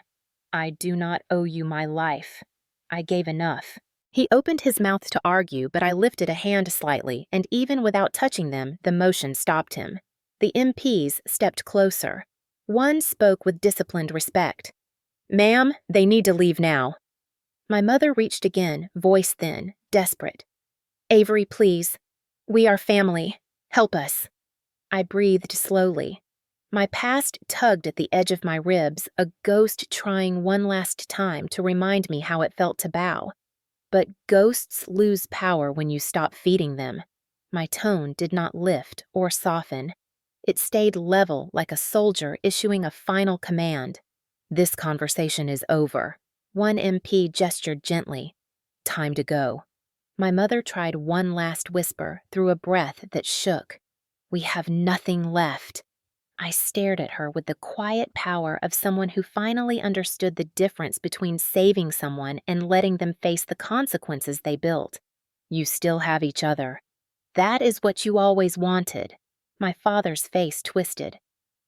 "I do not owe you my life. I gave enough." He opened his mouth to argue, but I lifted a hand slightly, and even without touching them, the motion stopped him. The MPs stepped closer. One spoke with disciplined respect. "Ma'am, they need to leave now." My mother reached again, voice thin, desperate. "Avery, please. We are family. Help us." I breathed slowly. My past tugged at the edge of my ribs, a ghost trying one last time to remind me how it felt to bow. But ghosts lose power when you stop feeding them. My tone did not lift or soften. It stayed level, like a soldier issuing a final command. "This conversation is over." One MP gestured gently. "Time to go." My mother tried one last whisper through a breath that shook. "We have nothing left." I stared at her with the quiet power of someone who finally understood the difference between saving someone and letting them face the consequences they built. "You still have each other. That is what you always wanted." My father's face twisted.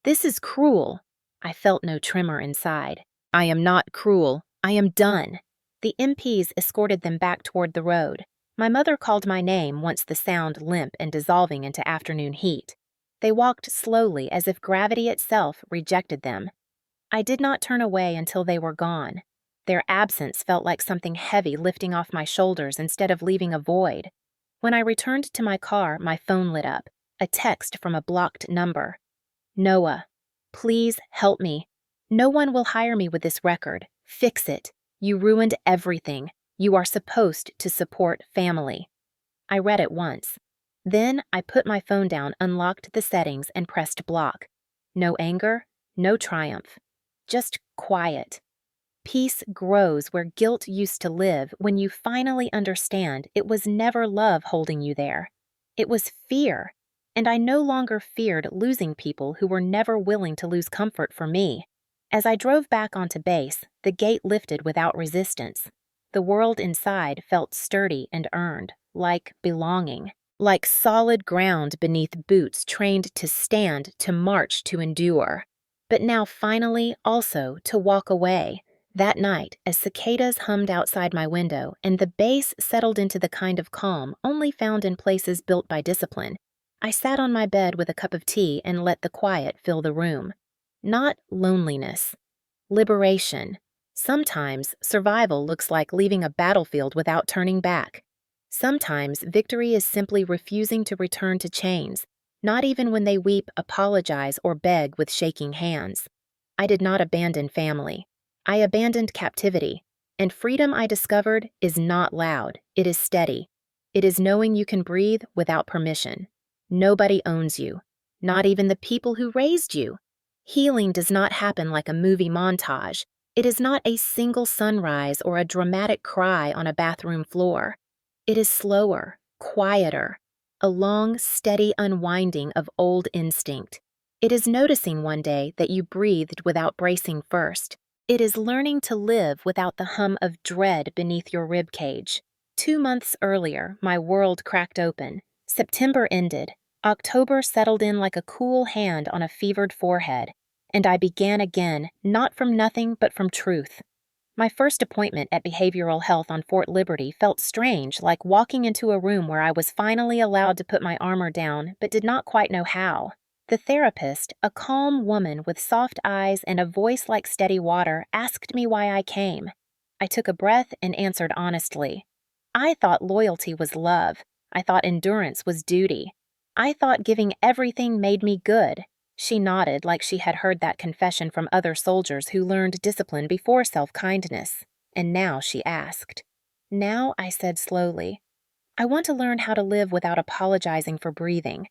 "This is cruel." I felt no tremor inside. "I am not cruel. I am done." The MPs escorted them back toward the road. My mother called my name once the sound limp and dissolving into afternoon heat. They walked slowly as if gravity itself rejected them. I did not turn away until they were gone. Their absence felt like something heavy lifting off my shoulders instead of leaving a void. When I returned to my car, my phone lit up, a text from a blocked number. "Noah, please help me. No one will hire me with this record. Fix it. You ruined everything. You are supposed to support family." I read it once. Then I put my phone down, unlocked the settings, and pressed block. No anger, no triumph. Just quiet. Peace grows where guilt used to live when you finally understand it was never love holding you there. It was fear, and I no longer feared losing people who were never willing to lose comfort for me. As I drove back onto base, the gate lifted without resistance. The world inside felt sturdy and earned, like belonging. Like solid ground beneath boots trained to stand, to march, to endure. But now finally also to walk away. That night, as cicadas hummed outside my window and the base settled into the kind of calm only found in places built by discipline, I sat on my bed with a cup of tea and let the quiet fill the room. Not loneliness. Liberation. Sometimes survival looks like leaving a battlefield without turning back. Sometimes victory is simply refusing to return to chains, not even when they weep, apologize, or beg with shaking hands. I did not abandon family. I abandoned captivity, and freedom, I discovered, is not loud, it is steady. It is knowing you can breathe without permission. Nobody owns you, not even the people who raised you. Healing does not happen like a movie montage. It is not a single sunrise or a dramatic cry on a bathroom floor. It is slower, quieter, a long, steady unwinding of old instinct. It is noticing one day that you breathed without bracing first. It is learning to live without the hum of dread beneath your ribcage. 2 months earlier, my world cracked open. September ended. October settled in like a cool hand on a fevered forehead, and I began again, not from nothing but from truth. My first appointment at behavioral health on Fort Liberty felt strange, like walking into a room where I was finally allowed to put my armor down, but did not quite know how. The therapist, a calm woman with soft eyes and a voice like steady water, asked me why I came. I took a breath and answered honestly. I thought loyalty was love. I thought endurance was duty. I thought giving everything made me good. She nodded like she had heard that confession from other soldiers who learned discipline before self-kindness. And now she asked. Now, I said slowly, I want to learn how to live without apologizing for breathing.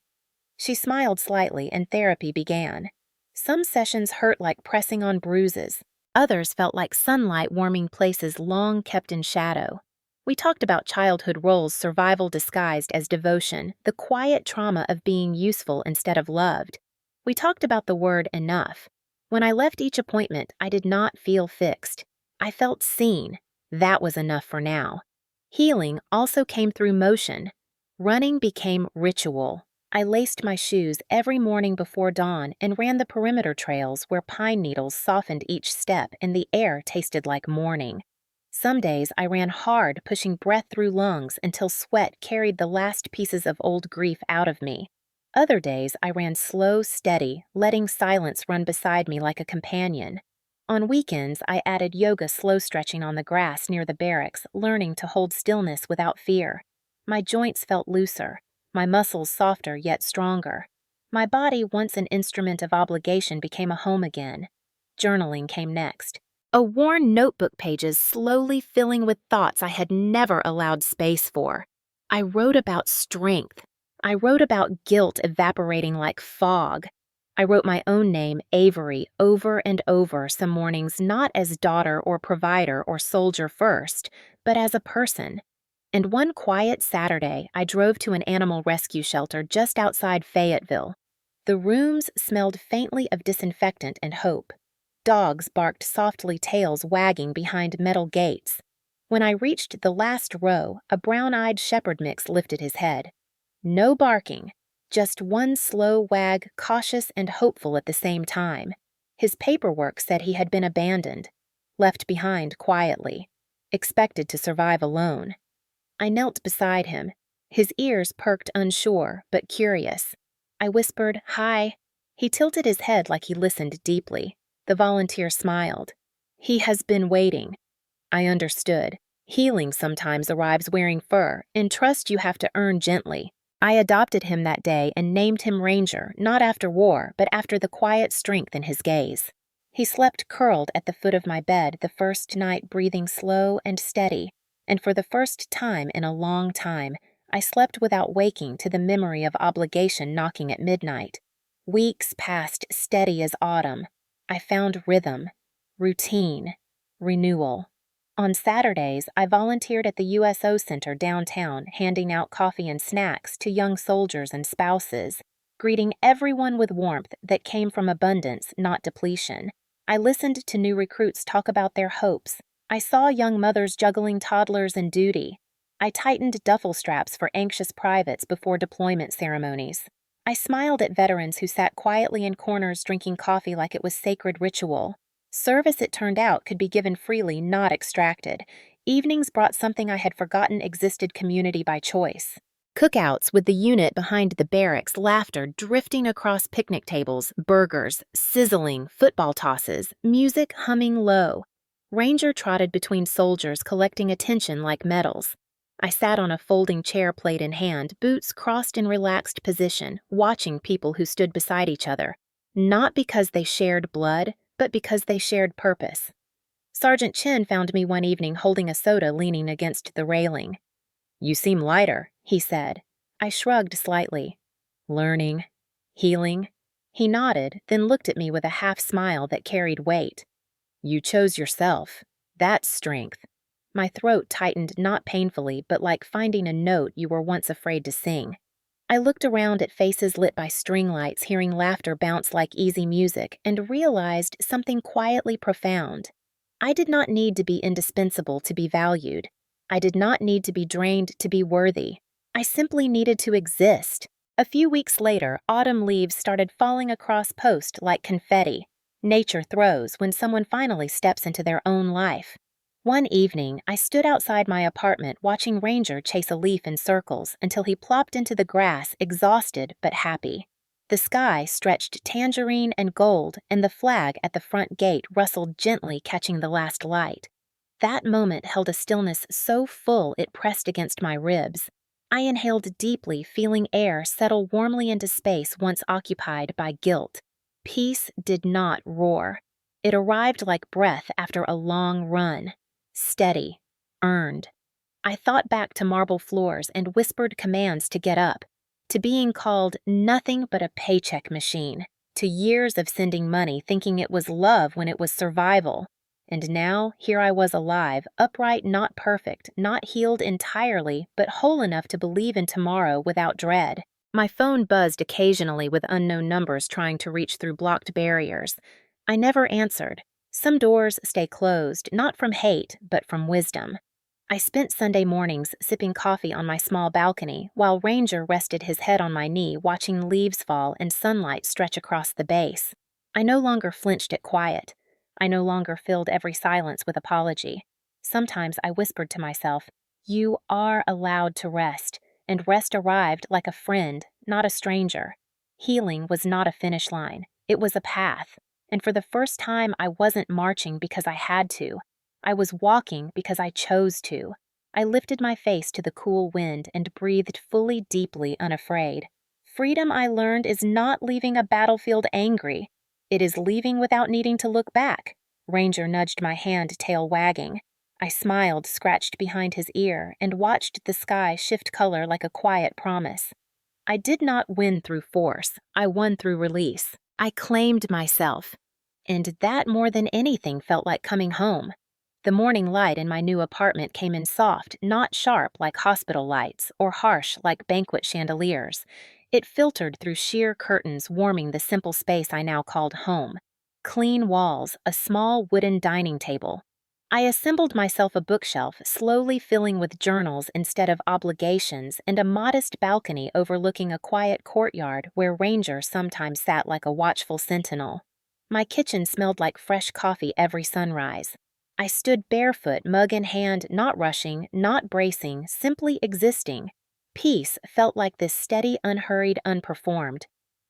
She smiled slightly and therapy began. Some sessions hurt like pressing on bruises. Others felt like sunlight warming places long kept in shadow. We talked about childhood roles survival disguised as devotion, the quiet trauma of being useful instead of loved. We talked about the word enough. When I left each appointment, I did not feel fixed. I felt seen. That was enough for now. Healing also came through motion. Running became ritual. I laced my shoes every morning before dawn and ran the perimeter trails where pine needles softened each step and the air tasted like morning. Some days I ran hard, pushing breath through lungs until sweat carried the last pieces of old grief out of me. Other days I ran slow, steady, letting silence run beside me like a companion. On weekends, I added yoga slow stretching on the grass near the barracks, learning to hold stillness without fear. My joints felt looser, my muscles softer yet stronger. My body, once an instrument of obligation, became a home again. Journaling came next. Worn notebook pages slowly filling with thoughts I had never allowed space for. I wrote about strength. I wrote about guilt evaporating like fog. I wrote my own name, Avery, over and over some mornings, not as daughter or provider or soldier first, but as a person. And one quiet Saturday, I drove to an animal rescue shelter just outside Fayetteville. The rooms smelled faintly of disinfectant and hope. Dogs barked softly, tails wagging behind metal gates. When I reached the last row, a brown-eyed shepherd mix lifted his head. No barking, just one slow wag, cautious and hopeful at the same time. His paperwork said he had been abandoned, left behind quietly, expected to survive alone. I knelt beside him. His ears perked unsure, but curious. I whispered, "Hi." He tilted his head like he listened deeply. The volunteer smiled. "He has been waiting." I understood. Healing sometimes arrives wearing fur, and trust you have to earn gently. I adopted him that day and named him Ranger, not after war, but after the quiet strength in his gaze. He slept curled at the foot of my bed the first night, breathing slow and steady, and for the first time in a long time, I slept without waking to the memory of obligation knocking at midnight. Weeks passed steady as autumn. I found rhythm, routine, renewal. On Saturdays, I volunteered at the USO Center downtown, handing out coffee and snacks to young soldiers and spouses, greeting everyone with warmth that came from abundance, not depletion. I listened to new recruits talk about their hopes. I saw young mothers juggling toddlers and duty. I tightened duffel straps for anxious privates before deployment ceremonies. I smiled at veterans who sat quietly in corners drinking coffee like it was sacred ritual. Service, it turned out, could be given freely, not extracted. Evenings brought something I had forgotten existed: community by choice. Cookouts with the unit behind the barracks, laughter drifting across picnic tables, burgers, sizzling, football tosses, music humming low. Ranger trotted between soldiers, collecting attention like medals. I sat on a folding chair, plate in hand, boots crossed in relaxed position, watching people who stood beside each other, not because they shared blood, but because they shared purpose. Sergeant Chin found me one evening holding a soda, leaning against the railing. "You seem lighter," he said. I shrugged slightly. "Learning. Healing." He nodded, then looked at me with a half smile that carried weight. "You chose yourself. That's strength." My throat tightened, not painfully, but like finding a note you were once afraid to sing. I looked around at faces lit by string lights, hearing laughter bounce like easy music, and realized something quietly profound. I did not need to be indispensable to be valued. I did not need to be drained to be worthy. I simply needed to exist. A few weeks later, autumn leaves started falling across post like confetti. Nature throws when someone finally steps into their own life. One evening, I stood outside my apartment watching Ranger chase a leaf in circles until he plopped into the grass, exhausted but happy. The sky stretched tangerine and gold, and the flag at the front gate rustled gently, catching the last light. That moment held a stillness so full it pressed against my ribs. I inhaled deeply, feeling air settle warmly into space once occupied by guilt. Peace did not roar. It arrived like breath after a long run. Steady, earned. I thought back to marble floors and whispered commands to get up, to being called nothing but a paycheck machine, to years of sending money thinking it was love when it was survival. And now, here I was alive, upright, not perfect, not healed entirely, but whole enough to believe in tomorrow without dread. My phone buzzed occasionally with unknown numbers trying to reach through blocked barriers. I never answered. Some doors stay closed, not from hate, but from wisdom. I spent Sunday mornings sipping coffee on my small balcony while Ranger rested his head on my knee watching leaves fall and sunlight stretch across the base. I no longer flinched at quiet. I no longer filled every silence with apology. Sometimes I whispered to myself, "You are allowed to rest," and rest arrived like a friend, not a stranger. Healing was not a finish line. It was a path. And for the first time, I wasn't marching because I had to. I was walking because I chose to. I lifted my face to the cool wind and breathed fully, deeply, unafraid. Freedom, I learned, is not leaving a battlefield angry. It is leaving without needing to look back. Ranger nudged my hand, tail wagging. I smiled, scratched behind his ear, and watched the sky shift color like a quiet promise. I did not win through force. I won through release. I claimed myself. And that more than anything felt like coming home. The morning light in my new apartment came in soft, not sharp like hospital lights, or harsh like banquet chandeliers. It filtered through sheer curtains, warming the simple space I now called home. Clean walls, a small wooden dining table. I assembled myself a bookshelf, slowly filling with journals instead of obligations, and a modest balcony overlooking a quiet courtyard where Ranger sometimes sat like a watchful sentinel. My kitchen smelled like fresh coffee every sunrise. I stood barefoot, mug in hand, not rushing, not bracing, simply existing. Peace felt like this steady, unhurried, unperformed.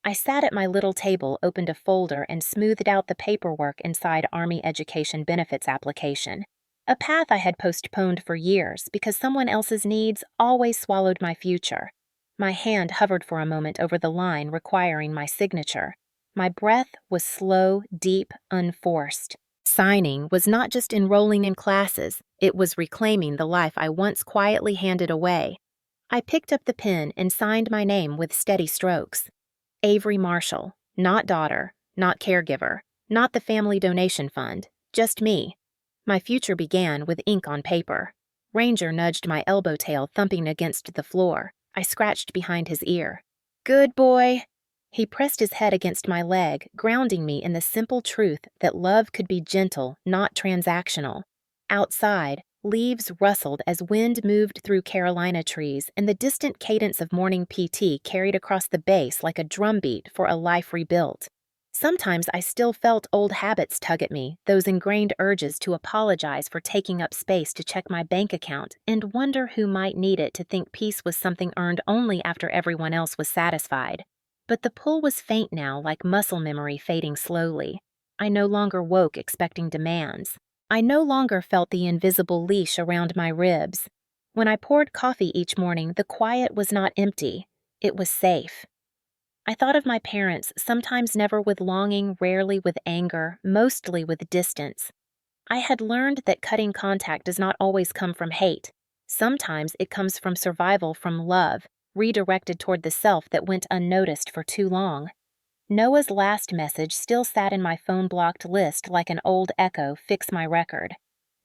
I sat at my little table, opened a folder, and smoothed out the paperwork inside Army Education Benefits application. A path I had postponed for years because someone else's needs always swallowed my future. My hand hovered for a moment over the line requiring my signature. My breath was slow, deep, unforced. Signing was not just enrolling in classes, it was reclaiming the life I once quietly handed away. I picked up the pen and signed my name with steady strokes. Avery Marshall, not daughter, not caregiver, not the family donation fund, just me. My future began with ink on paper. Ranger nudged my elbow tail thumping against the floor. I scratched behind his ear. "Good boy." He pressed his head against my leg, grounding me in the simple truth that love could be gentle, not transactional. Outside, leaves rustled as wind moved through Carolina trees, and the distant cadence of morning PT carried across the base like a drumbeat for a life rebuilt. Sometimes I still felt old habits tug at me, those ingrained urges to apologize for taking up space to check my bank account, and wonder who might need it to think peace was something earned only after everyone else was satisfied. But the pull was faint now, like muscle memory fading slowly. I no longer woke expecting demands. I no longer felt the invisible leash around my ribs. When I poured coffee each morning, the quiet was not empty. It was safe. I thought of my parents, sometimes never with longing, rarely with anger, mostly with distance. I had learned that cutting contact does not always come from hate. Sometimes it comes from survival from love, redirected toward the self that went unnoticed for too long. Noah's last message still sat in my phone-blocked list like an old echo, "Fix my record."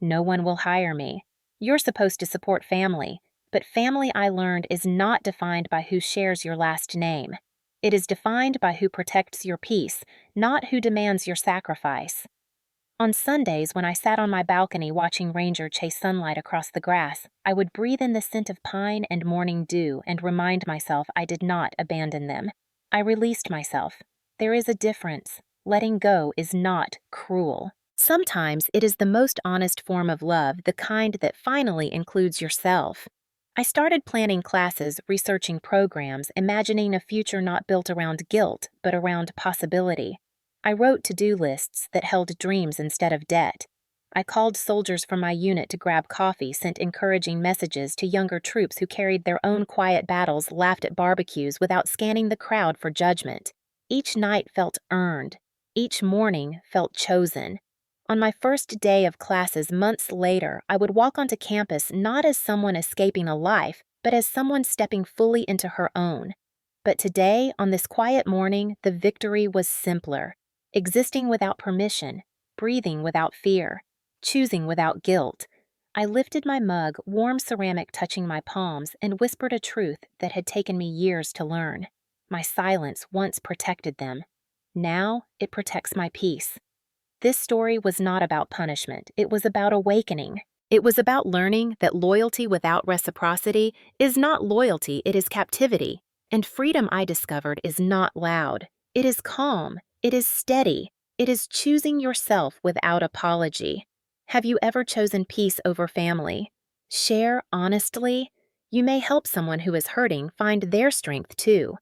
"No one will hire me. You're supposed to support family, but family, I learned, is not defined by who shares your last name. It is defined by who protects your peace, not who demands your sacrifice." On Sundays, when I sat on my balcony watching Ranger chase sunlight across the grass, I would breathe in the scent of pine and morning dew and remind myself I did not abandon them. I released myself. There is a difference. Letting go is not cruel. Sometimes it is the most honest form of love, the kind that finally includes yourself. I started planning classes, researching programs, imagining a future not built around guilt, but around possibility. I wrote to-do lists that held dreams instead of debt. I called soldiers from my unit to grab coffee, sent encouraging messages to younger troops who carried their own quiet battles, laughed at barbecues without scanning the crowd for judgment. Each night felt earned. Each morning felt chosen. On my first day of classes months later, I would walk onto campus not as someone escaping a life, but as someone stepping fully into her own. But today, on this quiet morning, the victory was simpler. Existing without permission, breathing without fear. choosing without guilt. I lifted my mug, warm ceramic touching my palms, and whispered a truth that had taken me years to learn. My silence once protected them. Now it protects my peace. This story was not about punishment, it was about awakening. It was about learning that loyalty without reciprocity is not loyalty, it is captivity. And freedom, I discovered, is not loud. It is calm. It is steady. It is choosing yourself without apology. Have you ever chosen peace over family? Share honestly. You may help someone who is hurting find their strength too.